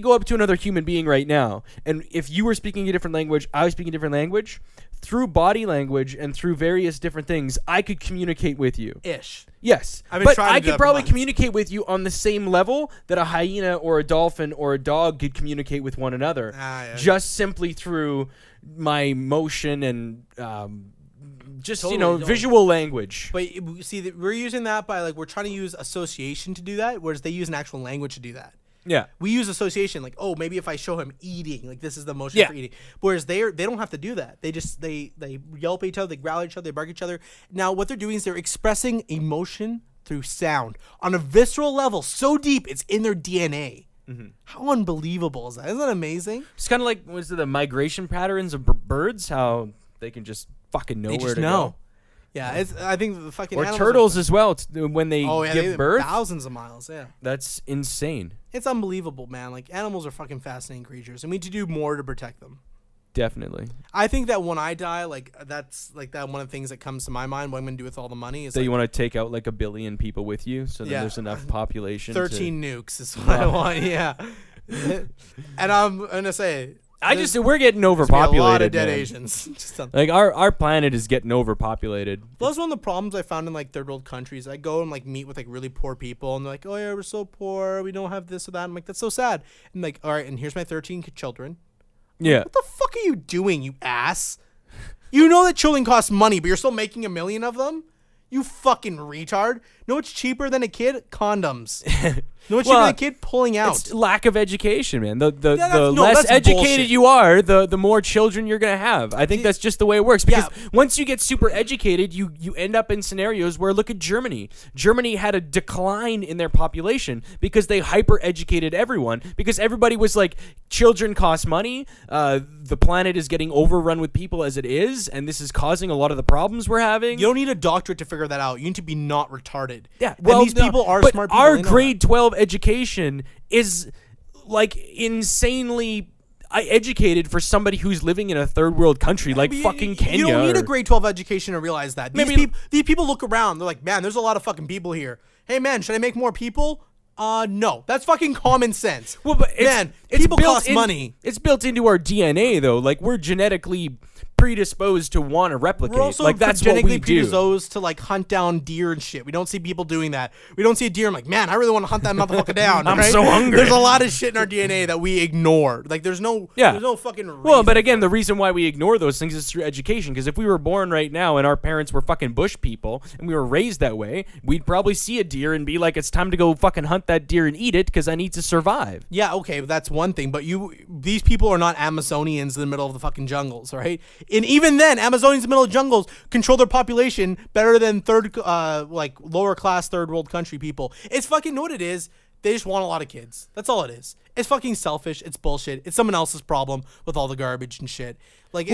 Speaker 1: go up to another human being right now, and if you were speaking a different language, I was speaking a different language, through body language and through various different things, I could communicate with you.
Speaker 2: Ish.
Speaker 1: Yes. But I could probably communicate with you on the same level that a hyena or a dolphin or a dog could communicate with one another. Just simply through my motion and just visual language.
Speaker 2: But see, we're using that by like we're trying to use association to do that, whereas they use an actual language to do that.
Speaker 1: Yeah,
Speaker 2: we use association, like, oh, maybe if I show him eating, like this is the motion for eating. Whereas they don't have to do that. They just they yelp at each other, they growl at each other, they bark at each other. Now what they're doing is they're expressing emotion through sound on a visceral level, so deep it's in their DNA. Mm-hmm. How unbelievable is that? Isn't that amazing?
Speaker 1: It's kind of like the migration patterns of birds, how they can just fucking know where to go.
Speaker 2: Yeah, I think the fucking
Speaker 1: turtles as well. When they give birth,
Speaker 2: thousands of miles. Yeah,
Speaker 1: that's insane.
Speaker 2: It's unbelievable, man. Like animals are fucking fascinating creatures, and we need to do more to protect them.
Speaker 1: Definitely.
Speaker 2: I think that when I die, like that's like that one of the things that comes to my mind. What I'm gonna do with all the money is
Speaker 1: that you want to take out like 1 billion people with you, so that there's enough population.
Speaker 2: 13 nukes is what I want. Yeah, and I'm gonna say.
Speaker 1: We're getting overpopulated. A lot
Speaker 2: of dead Asians.
Speaker 1: Like our planet is getting overpopulated.
Speaker 2: Well, that's one of the problems I found in like third world countries. I go and like meet with like really poor people, and they're like, "Oh yeah, we're so poor. We don't have this or that." I'm like, "That's so sad." And like, all right, and here's my 13 children.
Speaker 1: Yeah.
Speaker 2: What the fuck are you doing, you ass? You know that children cost money, but you're still making 1 million of them? You fucking retard. Know what's cheaper than a kid? Condoms. Know what's cheaper than a kid? Pulling out.
Speaker 1: It's lack of education, man. The
Speaker 2: no,
Speaker 1: less
Speaker 2: that's
Speaker 1: educated
Speaker 2: bullshit.
Speaker 1: you are, the more children you're going to have. I think that's just the way it works. Because once you get super educated, you end up in scenarios where, look at Germany. Germany had a decline in their population because they hyper-educated everyone. Because everybody was like, children cost money. The planet is getting overrun with people as it is. And this is causing a lot of the problems we're having.
Speaker 2: You don't need a doctorate to figure that out. You need to be not retarded.
Speaker 1: Yeah,
Speaker 2: well, and these people are
Speaker 1: but
Speaker 2: smart people.
Speaker 1: Our grade 12 education is like insanely educated for somebody who's living in a third world country like fucking Kenya.
Speaker 2: You don't need a grade 12 education to realize that. These people look around. They're like, man, there's a lot of fucking people here. Hey, man, should I make more people? No. That's fucking common sense.
Speaker 1: Well, but
Speaker 2: people cost money.
Speaker 1: It's built into our DNA, though. Like, we're genetically predisposed to want to replicate.
Speaker 2: We're also
Speaker 1: like, that's what we do.
Speaker 2: predisposed to like hunt down deer and shit. We don't see people doing that. We don't see a deer. I'm like, man, I really want to hunt that motherfucker down.
Speaker 1: I'm so hungry.
Speaker 2: There's a lot of shit in our DNA that we ignore. Like, there's no fucking reason.
Speaker 1: Well, but again, the reason why we ignore those things is through education. Because if we were born right now and our parents were fucking bush people and we were raised that way, we'd probably see a deer and be like, it's time to go fucking hunt that deer and eat it because I need to survive.
Speaker 2: Yeah, okay, that's one thing. But these people are not Amazonians in the middle of the fucking jungles, right? And even then, Amazonians in the middle of jungles control their population better than lower class third world country people. It's fucking what it is. They just want a lot of kids. That's all it is. It's fucking selfish. It's bullshit. It's someone else's problem with all the garbage and shit. Like,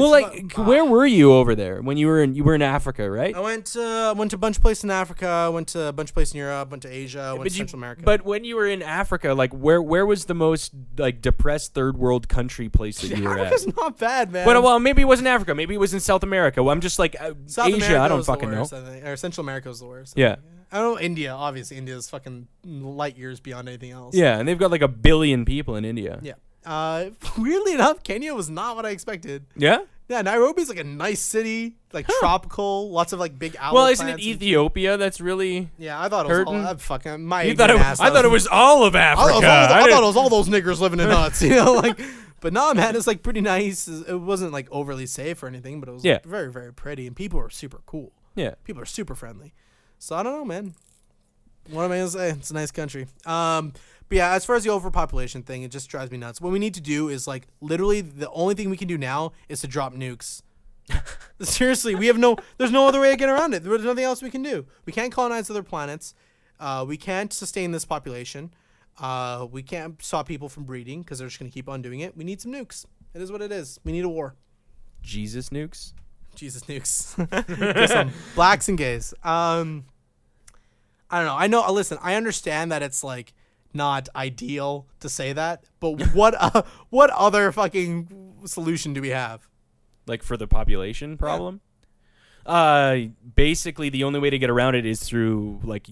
Speaker 1: where were you over there when you were in Africa, right?
Speaker 2: I went to a bunch of places in Africa. Went to a bunch of places in Europe. Went to Asia. Went to Central America.
Speaker 1: But when you were in Africa, like where was the most like depressed third world country place that you were at?
Speaker 2: Africa's not bad, man.
Speaker 1: Well, maybe it wasn't Africa. Maybe it was in South America. Well, I'm just like
Speaker 2: South
Speaker 1: Asia.
Speaker 2: America
Speaker 1: I don't
Speaker 2: was the
Speaker 1: fucking
Speaker 2: worst,
Speaker 1: know.
Speaker 2: I think. Or Central America was the worst.
Speaker 1: Yeah.
Speaker 2: I don't know India. Obviously, India's fucking light years beyond anything else.
Speaker 1: Yeah, and they've got like 1 billion people in India.
Speaker 2: Yeah. Weirdly enough, Kenya was not what I expected.
Speaker 1: Yeah?
Speaker 2: Yeah, Nairobi's like a nice city, like tropical, lots of like big owl
Speaker 1: Well, isn't it
Speaker 2: plants
Speaker 1: Ethiopia that's really
Speaker 2: Yeah, I thought it was
Speaker 1: hurting?
Speaker 2: all fucking my
Speaker 1: I thought it was all of Africa.
Speaker 2: I thought it was all those niggers living in huts, you know, like. But no, man, it's like pretty nice. It wasn't like overly safe or anything, but it was like, very, very pretty, and people were super cool.
Speaker 1: Yeah,
Speaker 2: people are super friendly. So I don't know, man. What am I gonna say? It's a nice country. But yeah, as far as the overpopulation thing, it just drives me nuts. What we need to do is like literally the only thing we can do now is to drop nukes. Seriously, there's no other way to get around it. There's nothing else we can do. We can't colonize other planets. We can't sustain this population. We can't stop people from breeding because they're just going to keep on doing it. We need some nukes. It is what it is. We need a war.
Speaker 1: Jesus nukes?
Speaker 2: Jesus nukes. Just some blacks and gays. I don't know. Listen, I understand that it's like not ideal to say that, but what other fucking solution do we have?
Speaker 1: Like for the population problem? Basically the only way to get around it is through like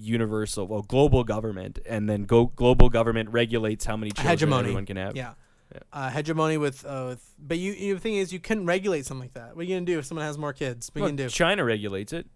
Speaker 1: global government, and then global government regulates how many children everyone can have.
Speaker 2: Yeah. Hegemony with but the thing is you couldn't regulate something like that. What are you gonna do if someone has more kids? What are you gonna do?
Speaker 1: China regulates it.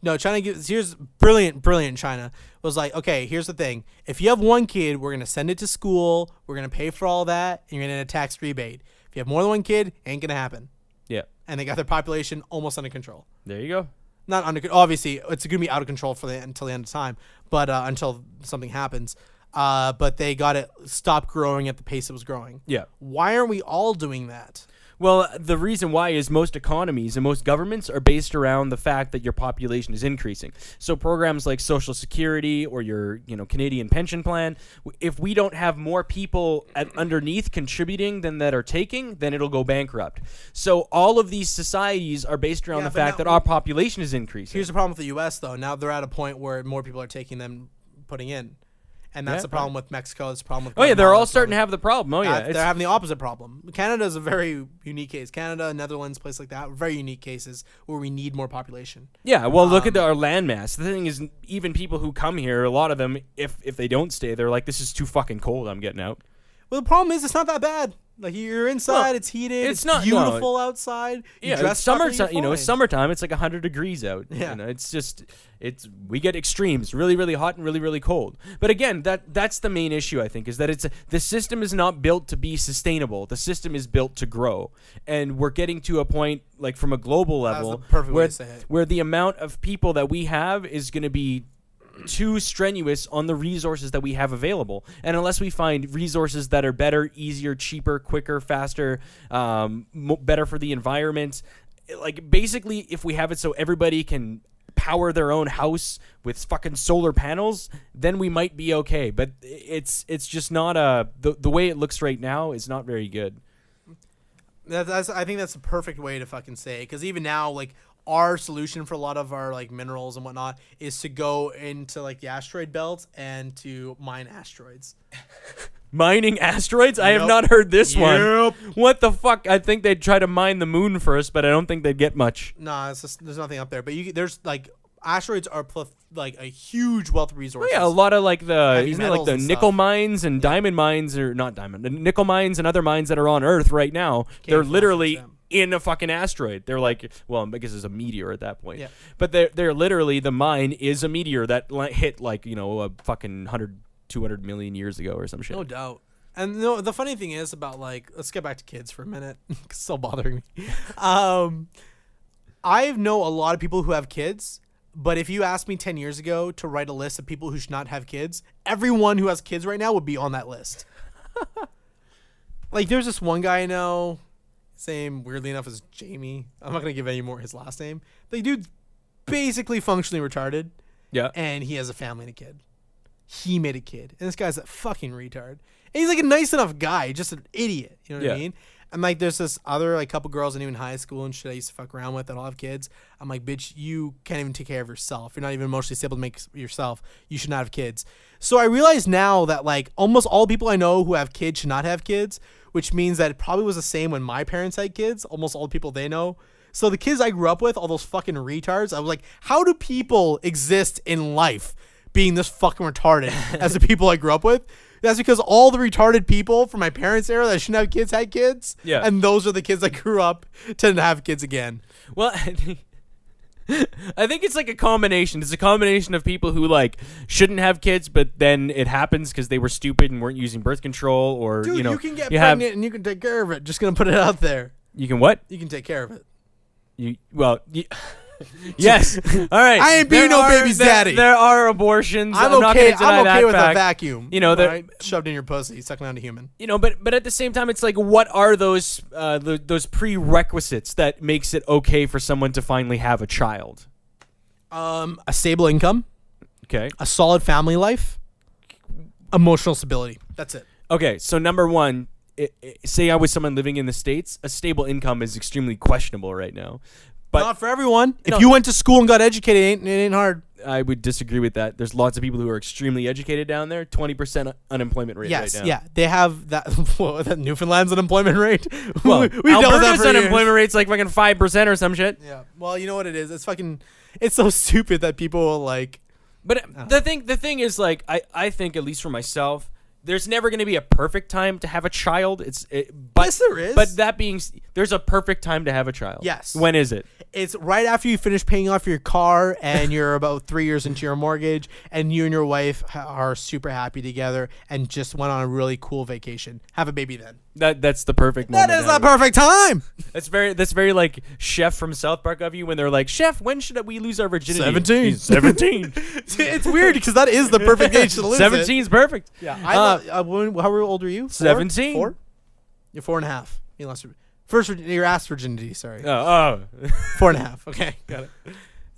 Speaker 2: No, China here's brilliant China was like, okay, here's the thing. If you have one kid, we're gonna send it to school, we're gonna pay for all that, and you're gonna get a tax rebate. If you have more than one kid, ain't gonna happen.
Speaker 1: Yeah.
Speaker 2: And they got their population almost under control.
Speaker 1: There you go.
Speaker 2: Not under obviously it's gonna be out of control until the end of time, but until something happens. But they got it stopped growing at the pace it was growing.
Speaker 1: Yeah.
Speaker 2: Why aren't we all doing that?
Speaker 1: Well, the reason why is most economies and most governments are based around the fact that your population is increasing. So programs like Social Security or your Canadian pension plan, if we don't have more people underneath contributing than that are taking, then it'll go bankrupt. So all of these societies are based around the fact that our population is increasing.
Speaker 2: Here's the problem with the U.S. though. Now they're at a point where more people are taking than putting in. And that's the problem with Mexico. It's the problem with Guatemala.
Speaker 1: They're all starting to have the problem.
Speaker 2: They're having the opposite problem. Canada is a very unique case. Canada, Netherlands, places like that, very unique cases where we need more population.
Speaker 1: Yeah, well, look at our landmass. The thing is, even people who come here, a lot of them, if they don't stay, they're like, this is too fucking cold, I'm getting out.
Speaker 2: Well, the problem is it's not that bad. Like you're inside, it's heated, it's
Speaker 1: not
Speaker 2: beautiful outside.
Speaker 1: Yeah, it's summertime. It's summertime. It's like 100 degrees out. Yeah, we get extremes, really, really hot and really, really cold. But again, that's the main issue. I think is that the system is not built to be sustainable. The system is built to grow, and we're getting to a point like from a global level where the amount of people that we have is going to be too strenuous on the resources that we have available, and unless we find resources that are better, easier, cheaper, quicker, faster, better for the environment, like basically if we have it so everybody can power their own house with fucking solar panels, then we might be okay. But it's just not the way it looks right now is not very good.
Speaker 2: I think that's the perfect way to fucking say it, because even now, like, our solution for a lot of our like minerals and whatnot is to go into like the asteroid belt and to mine asteroids.
Speaker 1: Mining asteroids? I have not heard this one. What the fuck? I think they'd try to mine the moon first, but I don't think they'd get much.
Speaker 2: Nah, it's just, there's nothing up there. But there's like asteroids are like a huge wealth of resources.
Speaker 1: Oh, yeah, a lot of like the nickel mines and diamond mines, or not diamond, the nickel mines and other mines that are on Earth right now. They're literally in a fucking asteroid. They're like, well, I guess it's a meteor at that point. Yeah. But they're literally, the mine is a meteor that hit like, a fucking 200 million years ago or some shit.
Speaker 2: No doubt. And the funny thing is about like, let's get back to kids for a minute. It's still bothering me. I know a lot of people who have kids, but if you asked me 10 years ago to write a list of people who should not have kids, everyone who has kids right now would be on that list. Like there's this one guy I know, same weirdly enough as Jamie. I'm not going to give any more his last name. The dude's basically functionally retarded.
Speaker 1: Yeah.
Speaker 2: And he has a family and a kid. He made a kid. And this guy's a fucking retard. And he's like a nice enough guy, just an idiot. You know what I mean? And like there's this other like couple girls I knew in high school and shit I used to fuck around with that all have kids. I'm like, bitch, you can't even take care of yourself. You're not even emotionally stable to make yourself. You should not have kids. So I realize now that like almost all people I know who have kids should not have kids, which means that it probably was the same when my parents had kids. Almost all the people they know. So the kids I grew up with, all those fucking retards, I was like, how do people exist in life being this fucking retarded as the people I grew up with? That's because all the retarded people from my parents' era that shouldn't have kids had kids. Yeah. And those are the kids that grew up to have kids again.
Speaker 1: Well, I think it's like a combination. It's a combination of people who like shouldn't have kids, but then it happens because they were stupid and weren't using birth control, or
Speaker 2: dude, you can get pregnant and you can take care of it. Just gonna put it out there.
Speaker 1: You can what?
Speaker 2: You can take care of it.
Speaker 1: Yes. All right.
Speaker 2: I ain't being no baby's daddy.
Speaker 1: There are abortions.
Speaker 2: I'm okay. I'm okay with a vacuum.
Speaker 1: Right?
Speaker 2: Shoved in your pussy, sucking down a human.
Speaker 1: But at the same time, it's like, what are those prerequisites that makes it okay for someone to finally have a child?
Speaker 2: A stable income.
Speaker 1: Okay.
Speaker 2: A solid family life. Emotional stability. That's it.
Speaker 1: Okay. So number one, say I was someone living in the States, a stable income is extremely questionable right now. But
Speaker 2: not for everyone. If you went to school and got educated, it ain't hard.
Speaker 1: I would disagree with that. There's lots of people who are extremely educated down there. 20% unemployment rate right now.
Speaker 2: Yeah, they have that. That Newfoundland's unemployment rate.
Speaker 1: Well, Alberta's unemployment rate's like fucking 5% or some shit.
Speaker 2: Yeah. Well, you know what it is? It's fucking. It's so stupid that people like.
Speaker 1: But the thing is, like, I think, at least for myself, there's never going to be a perfect time to have a child. Yes,
Speaker 2: there is.
Speaker 1: But that being, there's a perfect time to have a child.
Speaker 2: Yes.
Speaker 1: When is it?
Speaker 2: It's right after you finish paying off your car and you're about 3 years into your mortgage and you and your wife are super happy together and just went on a really cool vacation. Have a baby then.
Speaker 1: That's the perfect moment.
Speaker 2: That is the perfect time.
Speaker 1: That's very like Chef from South Park of you when they're like, Chef, when should we lose our virginity?
Speaker 2: 17.
Speaker 1: He's 17.
Speaker 2: It's weird because that is the perfect age to lose
Speaker 1: 17 is perfect.
Speaker 2: Yeah. How old are you?
Speaker 1: 17.
Speaker 2: 4? You're 4.5. You lost your ass virginity. Sorry. 4.5. Okay, got it.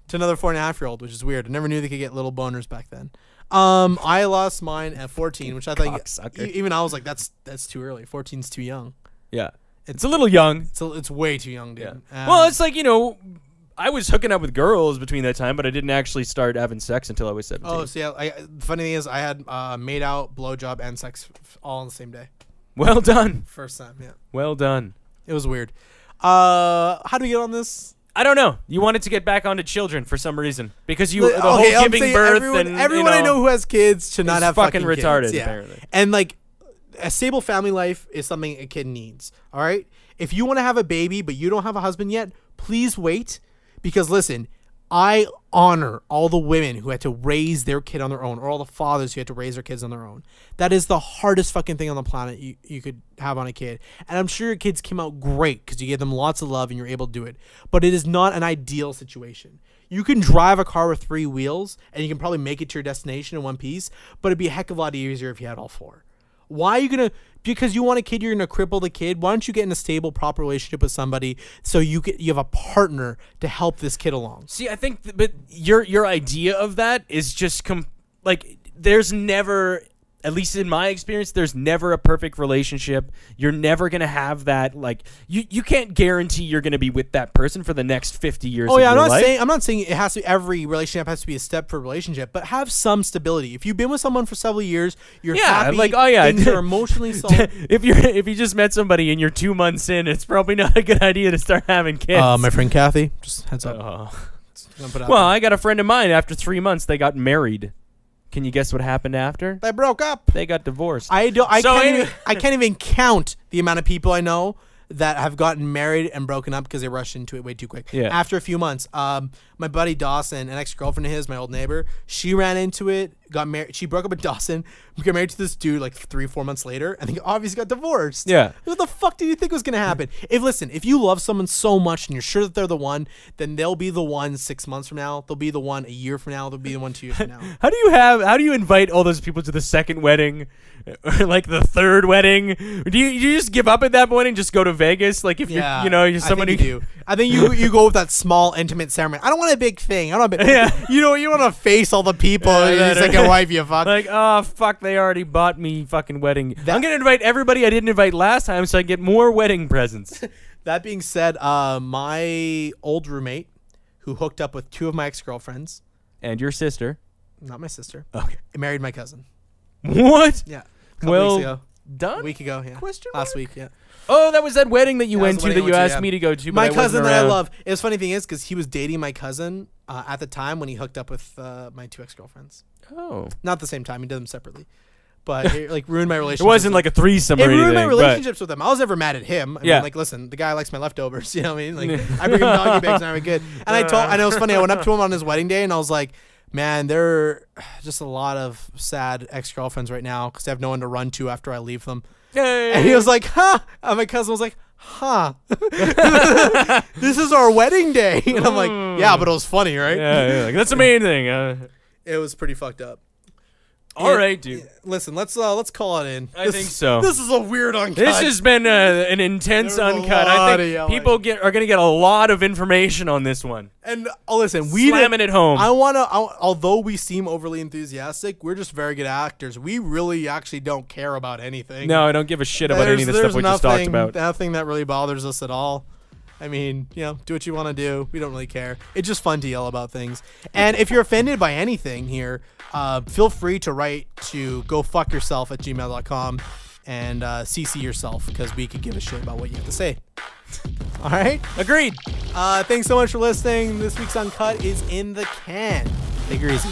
Speaker 2: To another 4.5-year-old, which is weird. I never knew they could get little boners back then. I lost mine at 14, which I think even I was like, that's too early. 14's too young.
Speaker 1: Yeah, it's a little young.
Speaker 2: It's way too young, dude.
Speaker 1: Yeah. Well, it's like, I was hooking up with girls between that time, but I didn't actually start having sex until I was 17.
Speaker 2: Oh, so yeah. The funny thing is, I had made out, blowjob, and sex all on the same day.
Speaker 1: Well done.
Speaker 2: First time, yeah.
Speaker 1: Well done.
Speaker 2: It was weird. How do we get on this?
Speaker 1: I don't know. You wanted to get back onto children for some reason because the whole giving birth
Speaker 2: everyone I know who has kids should not have
Speaker 1: fucking
Speaker 2: retarded.
Speaker 1: Kids, apparently.
Speaker 2: And like, a stable family life is something a kid needs. All right. If you want to have a baby, but you don't have a husband yet, please wait. Because listen, I honor all the women who had to raise their kid on their own, or all the fathers who had to raise their kids on their own. That is the hardest fucking thing on the planet you could have on a kid. And I'm sure your kids came out great because you gave them lots of love and you're able to do it. But it is not an ideal situation. You can drive a car with 3 wheels and you can probably make it to your destination in one piece, but it'd be a heck of a lot easier if you had all 4. Why are you going to, because you want a kid, you're going to cripple the kid. Why don't you get in a stable, proper relationship with somebody so you have a partner to help this kid along?
Speaker 1: See, I think, but your idea of that is just like, there's never, at least in my experience, there's never a perfect relationship. You're never going to have that, like, you can't guarantee you're going to be with that person for the next 50 years of your life.
Speaker 2: I'm not saying it has to, every relationship has to be a step for a relationship, but have some stability. If you've been with someone for several years, you're happy,
Speaker 1: like, oh yeah,
Speaker 2: things are emotionally solid.
Speaker 1: If you just met somebody and you're 2 months in, it's probably not a good idea to start having kids.
Speaker 2: My friend Kathy, just heads up.
Speaker 1: Well, I got a friend of mine, after 3 months, they got married. Can you guess what happened after?
Speaker 2: They broke up.
Speaker 1: They got divorced.
Speaker 2: I can't even count the amount of people I know that have gotten married and broken up because they rushed into it way too quick.
Speaker 1: Yeah.
Speaker 2: After a few months, my buddy Dawson, an ex-girlfriend of his, my old neighbor, she ran into it, got married. She broke up with Dawson, got married to this dude like 3-4 months later, and they obviously got divorced.
Speaker 1: Yeah.
Speaker 2: What the fuck do you think was gonna happen? If you love someone so much and you're sure that they're the one, then they'll be the one 6 months from now. They'll be the one a year from now. They'll be the one 2 years from now.
Speaker 1: How do you invite all those people to the second wedding, or like the third wedding? Do you just give up at that point and just go to Vegas? Like if you're somebody.
Speaker 2: I think you do. I think you go with that small intimate ceremony. I don't want a big thing. I don't want a big,
Speaker 1: Yeah.
Speaker 2: You want to face all the people. Your second wife, you fuck.
Speaker 1: Like, oh fuck, they already bought me fucking wedding. I'm gonna invite everybody I didn't invite last time so I can get more wedding presents.
Speaker 2: That being said, my old roommate who hooked up with 2 of my ex-girlfriends,
Speaker 1: and your sister,
Speaker 2: not my sister,
Speaker 1: okay,
Speaker 2: married my cousin.
Speaker 1: What?
Speaker 2: Yeah.
Speaker 1: Well,
Speaker 2: weeks ago.
Speaker 1: done?
Speaker 2: A week ago, yeah.
Speaker 1: Question mark?
Speaker 2: Last week, yeah.
Speaker 1: Oh, that was that wedding that you went to
Speaker 2: that
Speaker 1: you asked me to go to. But
Speaker 2: my
Speaker 1: I
Speaker 2: cousin
Speaker 1: wasn't
Speaker 2: that I
Speaker 1: around.
Speaker 2: love. It was funny thing is because he was dating my cousin at the time when he hooked up with my 2 ex-girlfriends.
Speaker 1: Oh,
Speaker 2: Not at the same time. He did them separately. But it like ruined my relationship.
Speaker 1: it wasn't like a threesome or
Speaker 2: It
Speaker 1: anything.
Speaker 2: ruined my
Speaker 1: but-
Speaker 2: relationships with him. I was never mad at him. I
Speaker 1: Yeah.
Speaker 2: mean, like, listen, the guy likes my leftovers. You know what I mean? Like, I bring him doggy bags and I'm good. And I know it's funny. I went up to him on his wedding day and I was like, man, there are just a lot of sad ex-girlfriends right now because they have no one to run to after I leave them. And he was like, huh? And my cousin was like, huh? This is our wedding day. And I'm like, yeah, but it was funny, right?
Speaker 1: Yeah, like, that's the main thing.
Speaker 2: It was pretty fucked up.
Speaker 1: All right, dude.
Speaker 2: Listen, let's call it in.
Speaker 1: I think so.
Speaker 2: This is a weird Uncut.
Speaker 1: This has been an intense
Speaker 2: There was a
Speaker 1: Uncut.
Speaker 2: lot
Speaker 1: I
Speaker 2: of
Speaker 1: think
Speaker 2: yelling.
Speaker 1: people are going to get a lot of information on this one.
Speaker 2: And listen, we
Speaker 1: Slamming it home.
Speaker 2: although we seem overly enthusiastic, we're just very good actors. We really actually don't care about anything.
Speaker 1: No, I don't give a shit about any of the stuff we just talked about.
Speaker 2: Nothing that really bothers us at all. I mean, do what you want to do. We don't really care. It's just fun to yell about things. And if you're offended by anything here, feel free to write to gofuckyourself@gmail.com and CC yourself because we could give a shit about what you have to say. All right?
Speaker 1: Agreed.
Speaker 2: Thanks so much for listening. This week's Uncut is in the can. Take her easy.